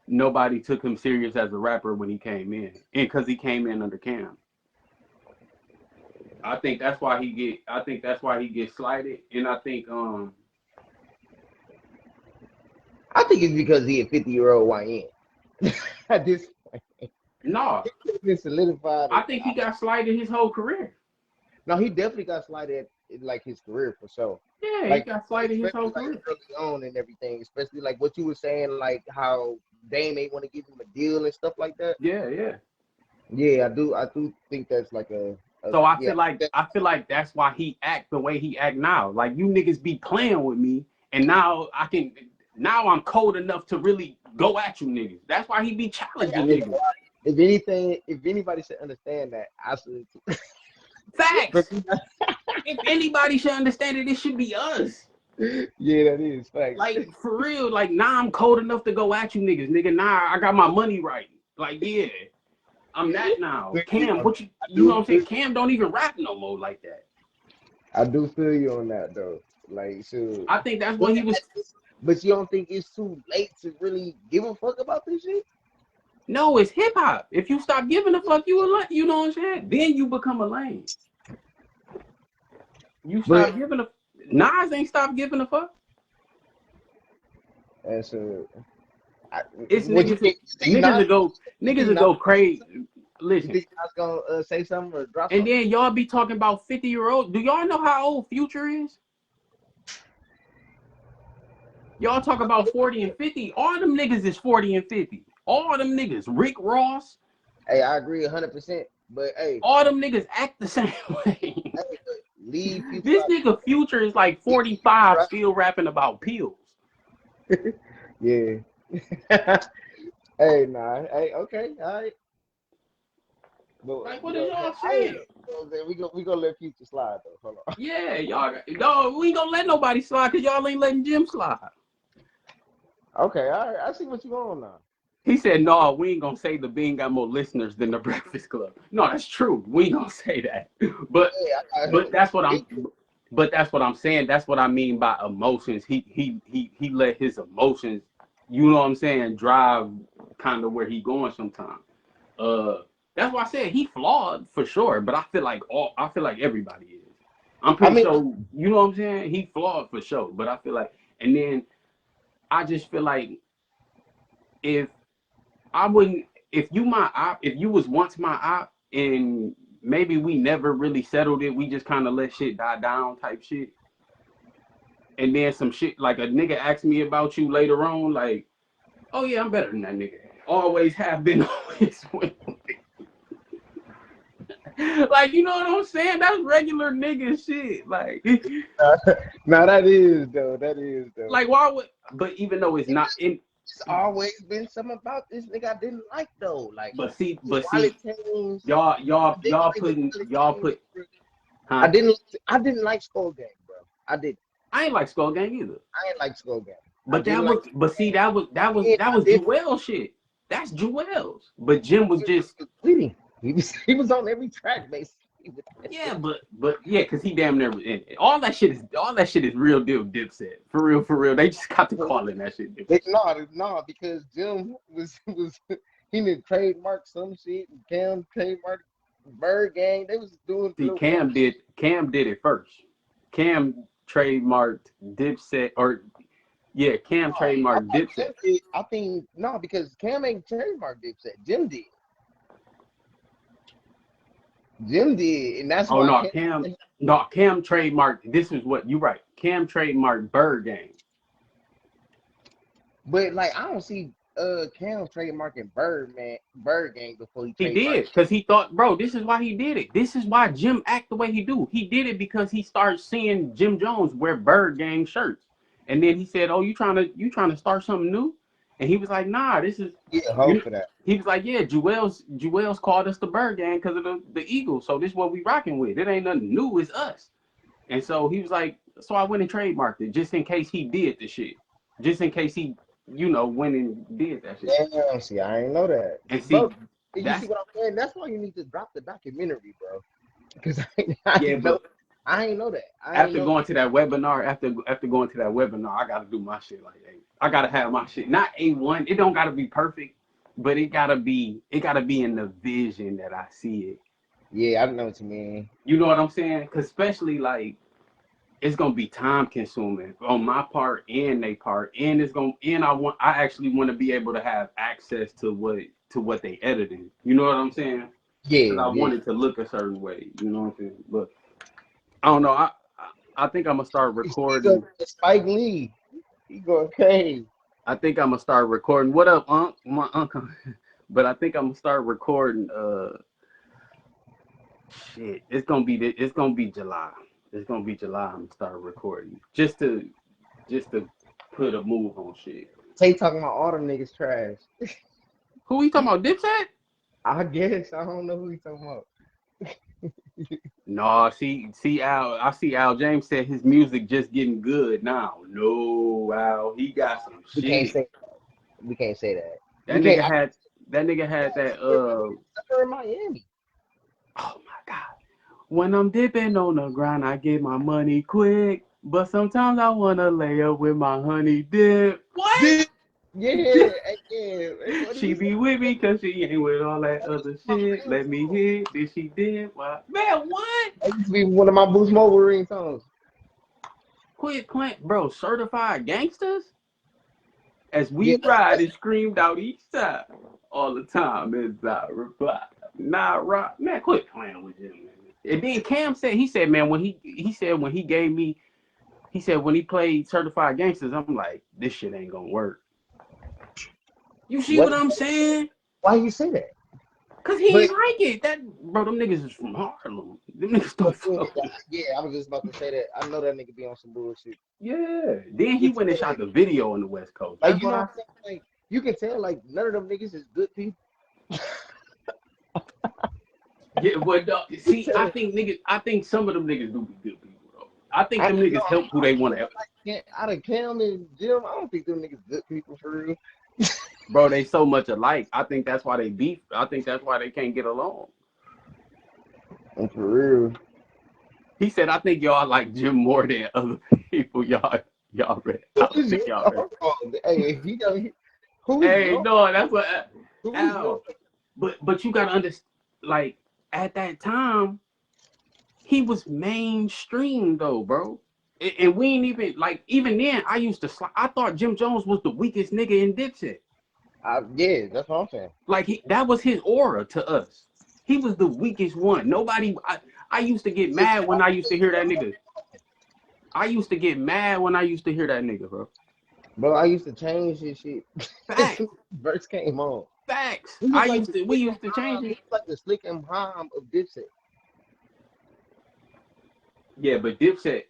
nobody took him serious as a rapper when he came in, and because he came in under Cam. I think that's why he gets slighted, and I think I think it's because he a 50-year-old YN. At this no, it's been solidified. I think he got slighted his whole career. No, he definitely got slighted like his career for sure. Yeah, Like he got slighted his whole especially, career. like, early on and everything, especially like what you were saying, like how Dame may want to give him a deal and stuff like that. Yeah. Yeah, I do think that's like So I yeah. feel like that's why he act the way he act now. Like you niggas be playing with me, and now I'm cold enough to really go at you niggas. That's why he be challenging niggas. If anything, if anybody should understand that, I should. Facts. If anybody should understand it, it should be us. Yeah, that is facts. Like for real, like now I'm cold enough to go at you niggas, nigga. Nah, I got my money right. Like yeah, I'm that now. Cam, what you know what I'm saying? Cam don't even rap no more like that. I do feel you on that though. Like, so I think that's what he was. But you don't think it's too late to really give a fuck about this shit? No, it's hip hop. If you stop giving a fuck, you know what I'm saying? Then you become a lame. You stop giving a. Nas ain't stopped giving a fuck. And so, It's niggas to go crazy. Listen, you think I was gonna say something or drop and something? then y'all be talking about 50-year-old. Do y'all know how old Future is? Y'all talk about 40 and 50. All them niggas is 40 and 50. All them niggas. Rick Ross. Hey, I agree 100%. But hey, all them niggas act the same way. Leave This nigga Future is like 45 still rapping about pills. Yeah. Hey, nah. Hey, okay, all right. But, Like, what are y'all saying? We gonna let Future slide though. Hold on. Yeah, y'all, we ain't gonna let nobody slide because y'all ain't letting Jim slide. Okay, all right. I see what you on now. He said, no, we ain't gonna say the Bean got more listeners than the Breakfast Club. No, that's true. We ain't gonna say that. But that's what I'm saying. That's what I mean by emotions. He let his emotions, you know what I'm saying, drive kind of where he going sometimes. That's why I said he flawed for sure, but I feel like everybody is. I'm pretty sure, you know what I'm saying? He flawed for sure, but I feel like, and then I just feel like if you was once my op and maybe we never really settled it, we just kind of let shit die down type shit. And then some shit, like a nigga asked me about you later on, like, oh yeah, I'm better than that nigga. Always have been, always will be. Like, you know what I'm saying? That's regular nigga shit. Like, no, that is though. Like, why would? But even though it's not in. It's always been something about this nigga I didn't like though. Like, but see, change, y'all put. Huh? I didn't like Skull Gang, bro. I ain't like Skull Gang either. I ain't like Skull Gang. But that was Jewel shit. That's Jewel's. But Jim was just. He was on every track basically. Yeah, but yeah, cause he damn near in it. All that shit is real deal Dipset. For real. They just got to calling that shit Dipset. No, because Jim was he did trademark some shit. Cam trademark Bird Gang. They was doing. See, Cam did it first. Cam trademarked Dipset, or yeah, Cam trademarked Dipset. I think no, because Cam ain't trademarked Dipset. Jim did. And that's why. Cam trademarked. This is what you right. Cam trademarked Bird Gang. But like, I don't see Cam trademarking Bird Gang before he did, because he thought, bro, this is why he did it. This is why Jim act the way he do. He did it because he started seeing Jim Jones wear Bird Gang shirts, and then he said, "Oh, you trying to start something new?" And he was like, "Nah, this is." Yeah, hope for that. He was like, "Yeah, Jewel's called us the Bird Gang because of the Eagles. So this is what we rocking with. It ain't nothing new. It's us." And so he was like, "So I went and trademarked it just in case he did the shit, just in case he, went and did that shit." Damn, see, I ain't know that. And see, bro, you see what I'm saying? That's why you need to drop the documentary, bro. Because I I ain't know that. I ain't After know. going to that webinar, after going to that webinar, I gotta do my shit like hey, I gotta have my shit. Not A1. It don't gotta be perfect, but it gotta be in the vision that I see it. Yeah, I know what you mean. You know what I'm saying? Cause especially like it's gonna be time consuming on my part and they part, and I actually want to be able to have access to what they editing. You know what I'm saying? Because Yeah, I yeah. want it to look a certain way. You know what I'm saying? But I don't know. I think I'm gonna start You go recording. Spike Lee. He going crazy. I think I'm gonna start recording. What up, Unc? My uncle. But I think I'm gonna start recording. Shit. It's gonna be July. It's gonna be July. I'm gonna start recording just to put a move on shit. Tay talking about all them niggas trash. Who you talking about? Dipset? I guess I don't know who he talking about. No, see Al. I see Al James said his music just getting good now. No, Al, he got some We can't shit. say we can't say that. That We can't. nigga had that. They're in Miami. Oh my God. When I'm dipping on the grind, I get my money quick. But sometimes I wanna lay up with my honey dip. What? Yeah, yeah. What did She he say? be with me cause she ain't with all that other shit. Let me hit. Did she did? What? Man, what? That used to be one of my Boost Mobile ringtones. Quit playing, bro. Certified gangsters? As Yeah, we ride and screamed out each side all the time as I reply. Nah, rock. Man, quit playing with him, man. And then Cam said, man, when he gave me, he said when he played Certified Gangsters, I'm like, this shit ain't gonna work. You see what? what I'm saying? Why you say that? Cause he But ain't like it. That bro, them niggas is from Harlem. Them niggas don't fuck with. yeah, I was just about to say that. I know that nigga be on some bullshit. Yeah. Then he It's went and shot the video on the West Coast. like That's you what know I. what I'm saying? Like you can tell like none of them niggas is good people. Yeah, but You can see, tell. I think some of them niggas do be good people though. I think I them no, niggas help who they want to help. out of Cam and Jim, I don't think them niggas good people for real. Bro, they so much alike. I think that's why they beef. I think that's why they can't get along. And for real. He said, I think y'all like Jim more than other people. Y'all ready. I don't think y'all ready. Hey, he got who is Hey, Joe? no, that's what Who is Joe? Al. But you gotta understand, like at that time, he was mainstream though, bro. And we ain't even like even then. I thought Jim Jones was the weakest nigga in Dipset. Yeah, that's what I'm saying. Like that was his aura to us. He was the weakest one. Nobody. I used to get mad when I used to hear that nigga. I used to get mad when I used to hear that nigga, bro. Bro, I used to change his shit. Facts. Verse came on. Facts. We We used to change He it. was like the slick and Ham of Dipset. Yeah, but Dipset.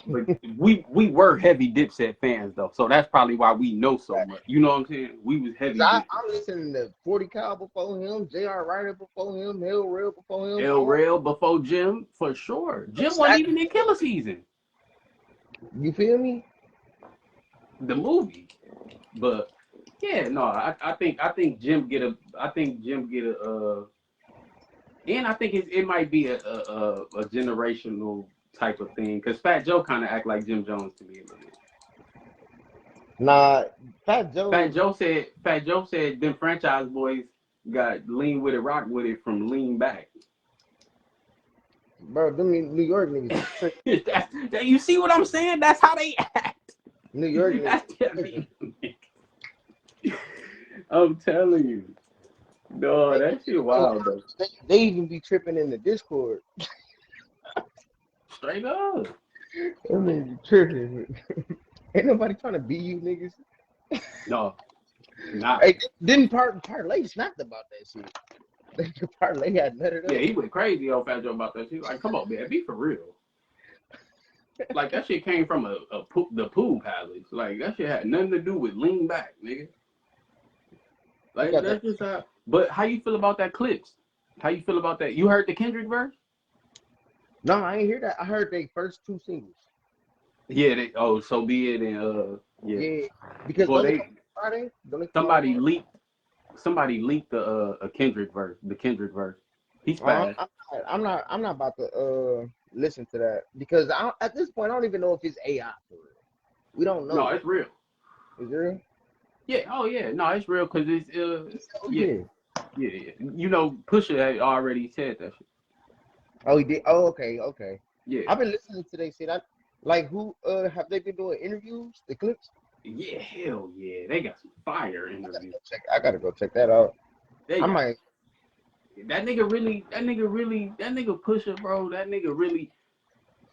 But we were heavy Dipset fans though, so that's probably why we know so much. You know what I'm saying? We was heavy Dipset. I'm listening to 40 Cal before him, J.R. Ryder before him, Hell Rail before him. El Rail before Jim for sure. Jim wasn't even in Killer Season, You feel me? the movie. But yeah, no, I think Jim get a and I think it might be a generational type of thing because Fat Joe kind of act like Jim Jones to me a little bit. Nah, Fat Joe. Fat Joe said them franchise boys got lean with it, rock with it from lean back. Bro, them New York niggas. You see what I'm saying? That's how they act. New York niggas. I'm telling you. No, that shit wild though. They even be tripping in the Discord. Straight up. I mean, tripping. Ain't nobody trying to be you niggas. No, not. Hey, didn't Parlay snapped about that shit. Parlay had nutted up. Yeah, he went crazy on Fat Joe about that shit. Like, come on, man, be for real. Like that shit came from the pool palace. Like that shit had nothing to do with lean back, nigga. Like that's just how. But how you feel about that clips? How you feel about that? You heard the Kendrick verse? No, I ain't hear that. I heard they first two singles. Yeah. So be it. And Yeah. Because Friday, somebody leaked the a Kendrick verse. The Kendrick verse. He's fast. I'm not about to listen to that because at this point I don't even know if it's AI for real. We don't No, know. it's real. Is it real? Yeah. Oh yeah. No, it's real because it's Oh, yeah. You know, Pusha had already said that shit. Oh, he did. Oh, okay. Yeah. I've been listening to they say that. Like, who have they been doing interviews? The clips? Yeah. Hell yeah. They got some fire interviews. I gotta go check that out. They I got might. that nigga Pusha, bro. That nigga really.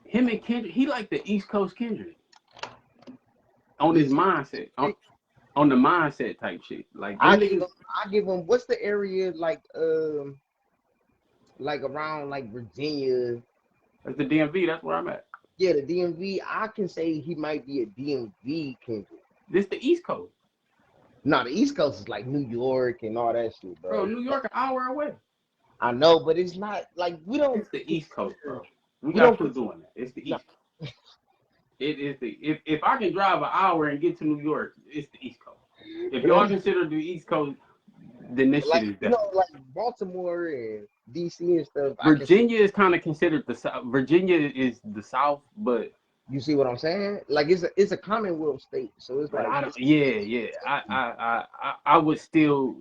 Him and Kendrick. He like the East Coast Kendrick on his mindset. On the mindset type shit. Like them niggas. I give them. What's the area like around like Virginia? That's the DMV. That's where I'm at. Yeah, the DMV. I can say he might be a DMV Kendrick. This the East Coast. No, the East Coast is like New York and all that shit, Bro, New York an hour away. I know, but it's not like we don't. It's the East Coast, bro. We got to doing that. It's the East Coast. It is the if I can drive an hour and get to New York, it's the East Coast. If y'all consider the East Coast, then this like, shit is you know, like Baltimore and DC and stuff. Virginia is kind of considered the South. Virginia is the South, but you see what I'm saying? Like it's a Commonwealth state, so it's like I would still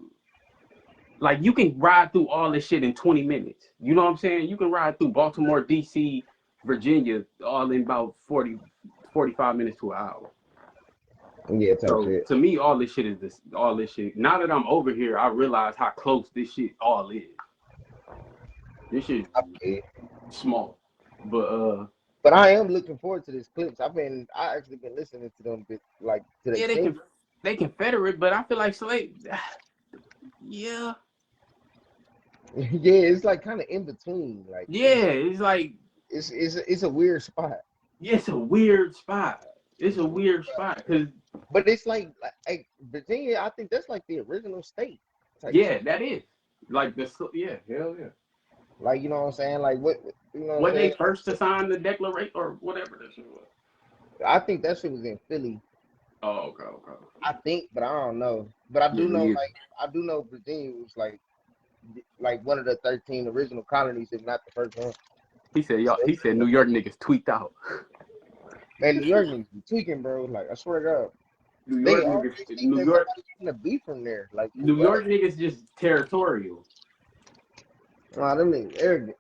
like you can ride through all this shit in 20 minutes. You know what I'm saying? You can ride through Baltimore, DC, Virginia, all in about 45 minutes to an hour. Yeah, so to me, all this shit. Now that I'm over here, I realize how close this shit all is. This shit is small, but I am looking forward to this clips. I actually been listening to them, like to they Confederate, but I feel like slave. Yeah. Yeah, it's like kind of in between. Like it's like it's a weird spot. Yeah, it's a weird spot. It's a weird spot because. But it's like Virginia. I think that's like the original state. Yeah, that is like the hell yeah. Like you know what I'm saying? Like what you know? When they first to sign the Declaration or whatever that shit was. I think that shit was in Philly. Oh, okay. I think, but I don't know. But I do know Virginia was like one of the 13 original colonies, if not the first one. He said New York niggas tweaked out. Man, New York niggas be tweaking, bro. Like I swear to God. New York gonna be from there. Like New York niggas just territorial. Nah, them niggas arrogant.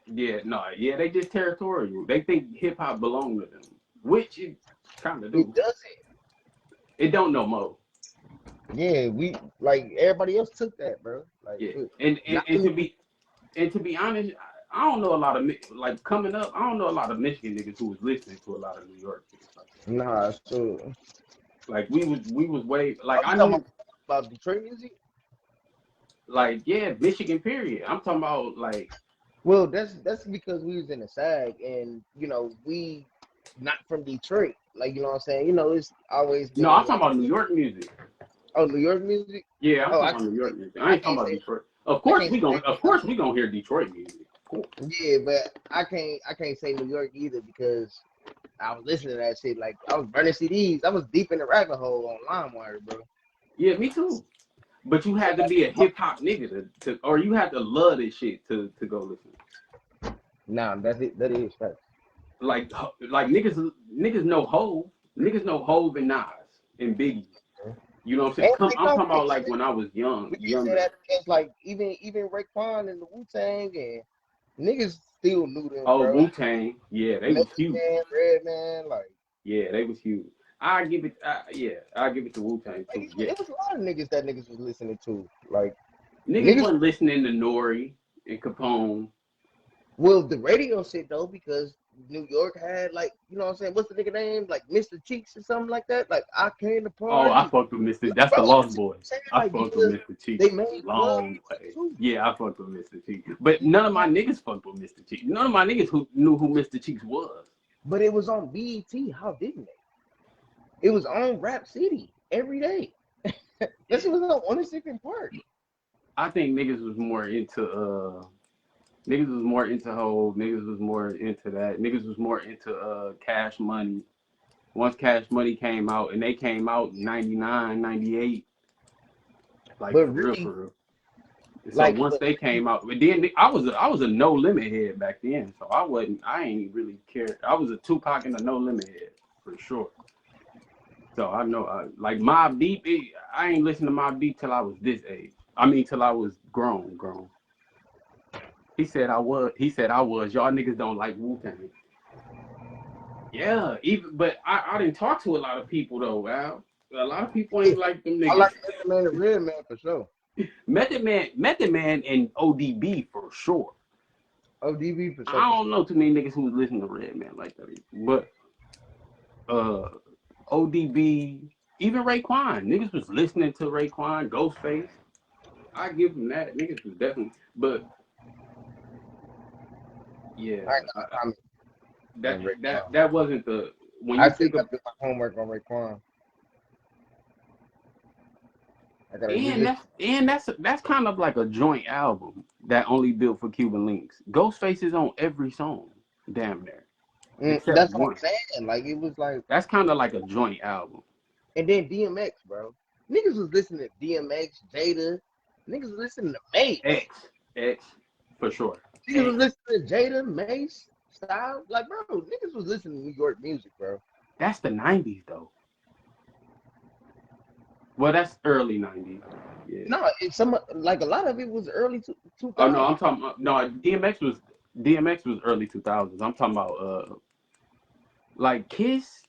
Yeah, they just territorial. They think hip hop belong to them, which it kind of do. It doesn't. It don't no more. Yeah, we like everybody else took that, bro. Like and to be honest, I don't know a lot of like coming up. I don't know a lot of Michigan niggas who was listening to a lot of New York niggas. Nah, so like we was way like I know about Detroit music. Like Michigan period. I'm talking about like. Well, that's because we was in the SAG and you know we not from Detroit. Like you know what I'm saying. You know it's always. No, I'm talking about New York music. Oh, New York music. Yeah, I'm talking about New York music. I ain't talking about Detroit. Of course we gonna hear Detroit music. Yeah, but I can't say New York either because I was listening to that shit. Like I was burning CDs. I was deep in the rabbit hole on LimeWire, bro. Yeah, me too. But you had to be a hip hop nigga to or you had to love this shit to go listen. Nah, that is fact. Like niggas know Hov. Niggas know Hov and Nas and Biggie. You know what I'm saying? I'm talking about like when I was young. Younger. That because like even Raekwon and the Wu-Tang and niggas still knew them. Oh, Wu-Tang. Yeah, they was huge. Redman, like. Yeah, they was huge. I give it to Wu-Tang too. Yeah. It was a lot of niggas that niggas was listening to. Like niggas wasn't listening to Nori and Capone. Well, the radio shit though, because New York had like, you know what I'm saying? What's the nigga name? Like Mr. Cheeks or something like that. Like I came to party. Oh, I fucked with Mr. That's the Lost Boys. I fucked with Mr. Cheeks. They made long way. Yeah, I fucked with Mr. Cheeks. But none of my niggas fucked with Mr. Cheeks. None of my niggas who knew who Mr. Cheeks was. But it was on BET. How didn't they? It was on Rap City every day. This was on 106th Park. I think niggas was more into Hov. Niggas was more into that. Niggas was more into Cash Money. Once Cash Money came out, and they came out in 99, 98. Like but for really, real. So Like, once they came out, but then I was a No Limit head back then, so I ain't really care. I was a Tupac and a No Limit head for sure. So I know, like Mobb Deep, I ain't listened to Mobb Deep till I was this age. I mean, till I was grown. He said I was. He said I was. Y'all niggas don't like Wu-Tang. Yeah, but I didn't talk to a lot of people though, Al. A lot of people ain't like them I niggas. like Method Man and Redman for sure. Method Man, and ODB for sure. ODB for I sure. don't know too many niggas who listen to Redman like that, but ODB, even Raekwon, niggas was listening to Raekwon, Ghostface. I give them that. Niggas was definitely, but yeah, I ain't got time. that wasn't the when I you still think of got to do my homework on Raekwon. I gotta that's kind of like a joint album that only built for Cuban Links. Ghostface is on every song, damn near, except That's what one. I'm saying. Like it was like, That's kind of like a joint album. and then DMX, bro. Niggas was listening to DMX, Jada. Niggas was listening to Mace. X, for sure. Niggas was listening to Jada, Mace, Styles. Like, bro, niggas was listening to New York music, bro. That's the 90s, though. Well, that's early 90s. Yeah. No, it's like a lot of it was early 2000s. Oh, no, I'm talking about, no, DMX was early 2000s. I'm talking about, like, Kiss.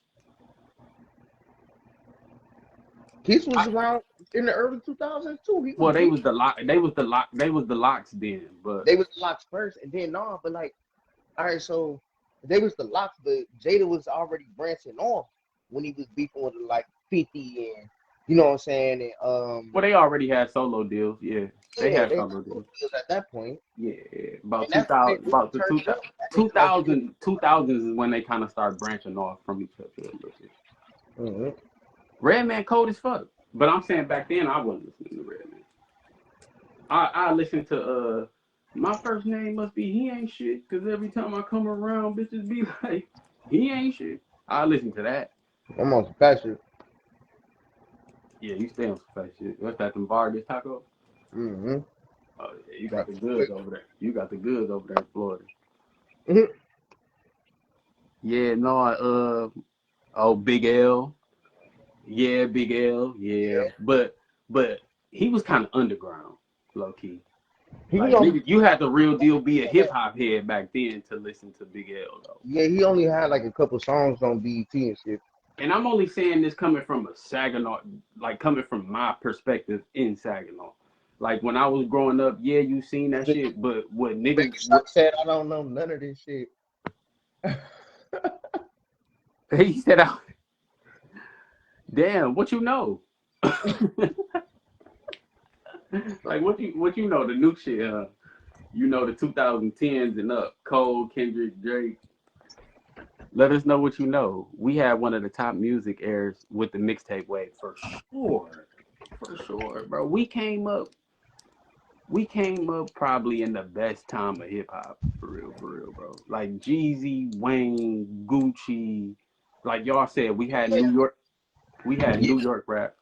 Kiss was around in the early 2000s, too. Well, they was the locks then, but. They was the locks first, and then, but like, all right, so they was the locks, but Jada was already branching off when he was beefing with like 50 and you know what I'm saying, and Well, they already had solo deals, yeah. They had solo deals at that point. Yeah, about 2000, about the 2000s is when they kind of started branching off from each other a little bit. Mm-hmm. Redman cold as fuck, but I'm saying back then I wasn't listening to Redman. I listened to my first name must be He Ain't Shit, because every time I come around, bitches be like, he ain't shit. I listen to that. I'm on some fat shit. Yeah, you stay on some fat shit. What's that, them Vargas taco? Mm-hmm. Oh, yeah, you got the goods over there. You got the goods over there in Florida. Mm-hmm. Yeah, no, Big L. Yeah, Big L. Yeah. But he was kind of underground, low key. Like, you had the real deal be a hip hop head back then to listen to Big L though. Yeah, he only had like a couple songs on BET and shit. And I'm only saying this coming from a Saginaw, like coming from my perspective in Saginaw. Like when I was growing up, yeah, you seen that shit, but what niggas said, I don't know none of this shit. He said, damn, what you know? Like what you know, the new shit, you know, the 2010s and up, Cole, Kendrick, Drake. Let us know what you know. We had one of the top music airs with the mixtape wave for sure, bro. We came up probably in the best time of hip hop, for real, bro. Like Jeezy, Wayne, Gucci, like y'all said, we had New York rap.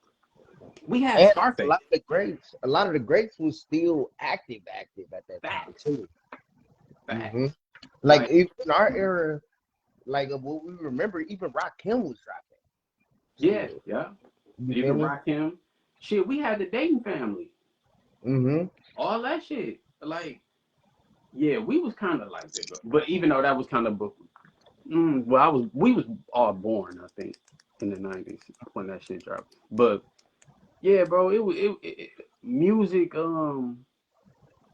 We had and Scarface. A lot of the greats was still active at that time too. Mm-hmm. Like in our era, like what we remember, even Rakim was dropping. Yeah. Even Rakim. Shit, we had the Dayton family. Mm-hmm. All that shit. Like, yeah, we was kind of like that. But even though that was kind of, we was all born, I think, in the 90s when that shit dropped. But yeah, bro, it music.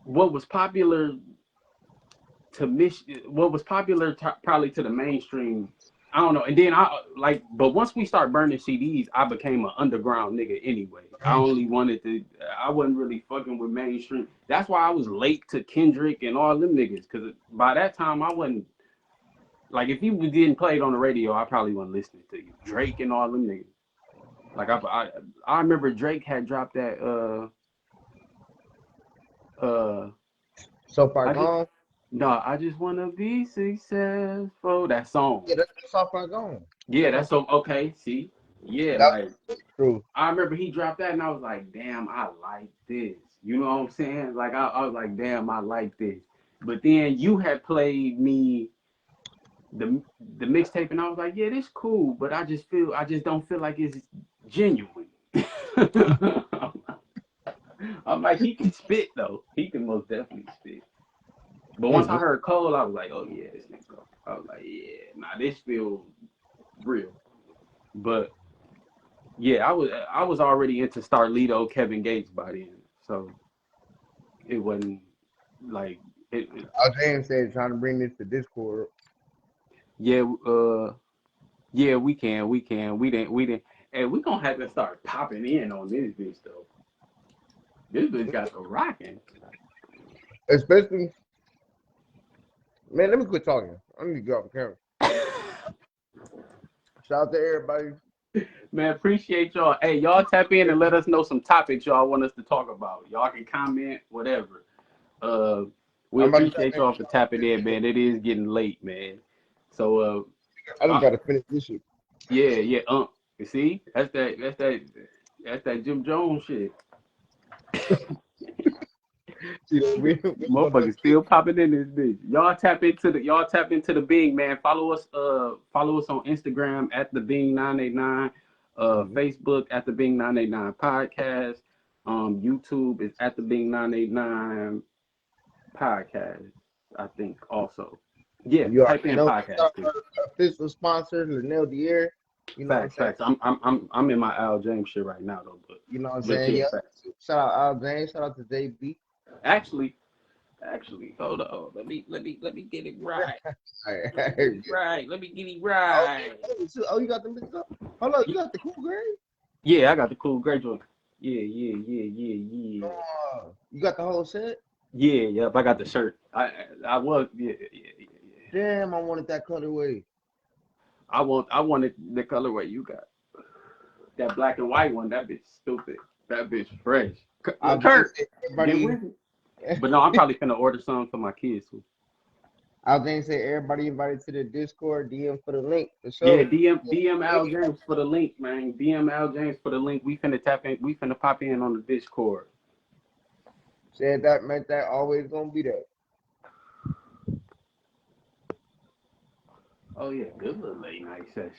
What was popular probably to the mainstream. I don't know. And then but once we start burning CDs, I became an underground nigga anyway. I wasn't really fucking with mainstream. That's why I was late to Kendrick and all them niggas. Cause by that time I wasn't, like, if you didn't play it on the radio, I probably wasn't listening to you. Drake and all them niggas. Like I remember Drake had dropped that So Far Gone. I just wanna be successful. That song. Yeah, that's So Far Gone. Yeah, that's so okay. See, yeah, like true. I remember he dropped that, and I was like, damn, I like this. You know what I'm saying? Like I was like, damn, I like this. But then you had played me the mixtape, and I was like, yeah, this cool, but I just don't feel like it's genuine. I'm like, he can spit though. He can most definitely spit. But once I Mhm. heard Cole, I was like, oh yeah, this nigga. I was like, yeah, nah, this feels real. But yeah, I was already into Starlito, Kevin Gates by then, so it wasn't like it James said trying to bring this to Discord. yeah, yeah, we didn't, and we gonna have to start popping in on this bitch though. This bitch got the rocking. Especially, man, let me quit talking. I need to get off the camera. Shout out to everybody. Man, appreciate y'all. Hey, y'all tap in and let us know some topics y'all want us to talk about. Y'all can comment, whatever. Uh, we I'm about to tap appreciate in. y'all for tapping in, man. It is getting late, man. So, I just gotta finish this shit. yeah. You see, that's that Jim Jones shit. See, Motherfuckers still popping in this bitch. Y'all tap into the Bing, man. Follow us on Instagram at the Bing 989, Facebook at the Bing 989 podcast. YouTube is at the Bing 989 podcast, I think also. Yeah, You type already in know. podcast too. Official sponsor, Linnell Dier. You know what I'm Facts, saying? facts. I'm in my Al James shit right now though, but You know what I'm but saying? yeah, Yeah. facts. Shout out Al James. Shout out to JB. Actually, hold on. Let me get it right. All Let me get it right. Let me get it Oh, right. you got them bitches up? Hold on, you got the cool grade? Yeah, I got the cool great joint. Yeah. You got the whole set? Yep. I got the shirt. I was yeah. Damn, I wanted that colorway. I wanted the colorway you got. That black and white one. That bitch stupid. That bitch fresh. Al James Kurt, said get everybody. with it. But no, I'm probably finna order some for my kids too. Al James said everybody invited to the Discord. DM for the link for Yeah, sure. DM Al James for the link, man. DM Al James for the link. We finna tap in. We finna pop in on the Discord. Said that meant that always gonna be there. Oh yeah, good little late night session.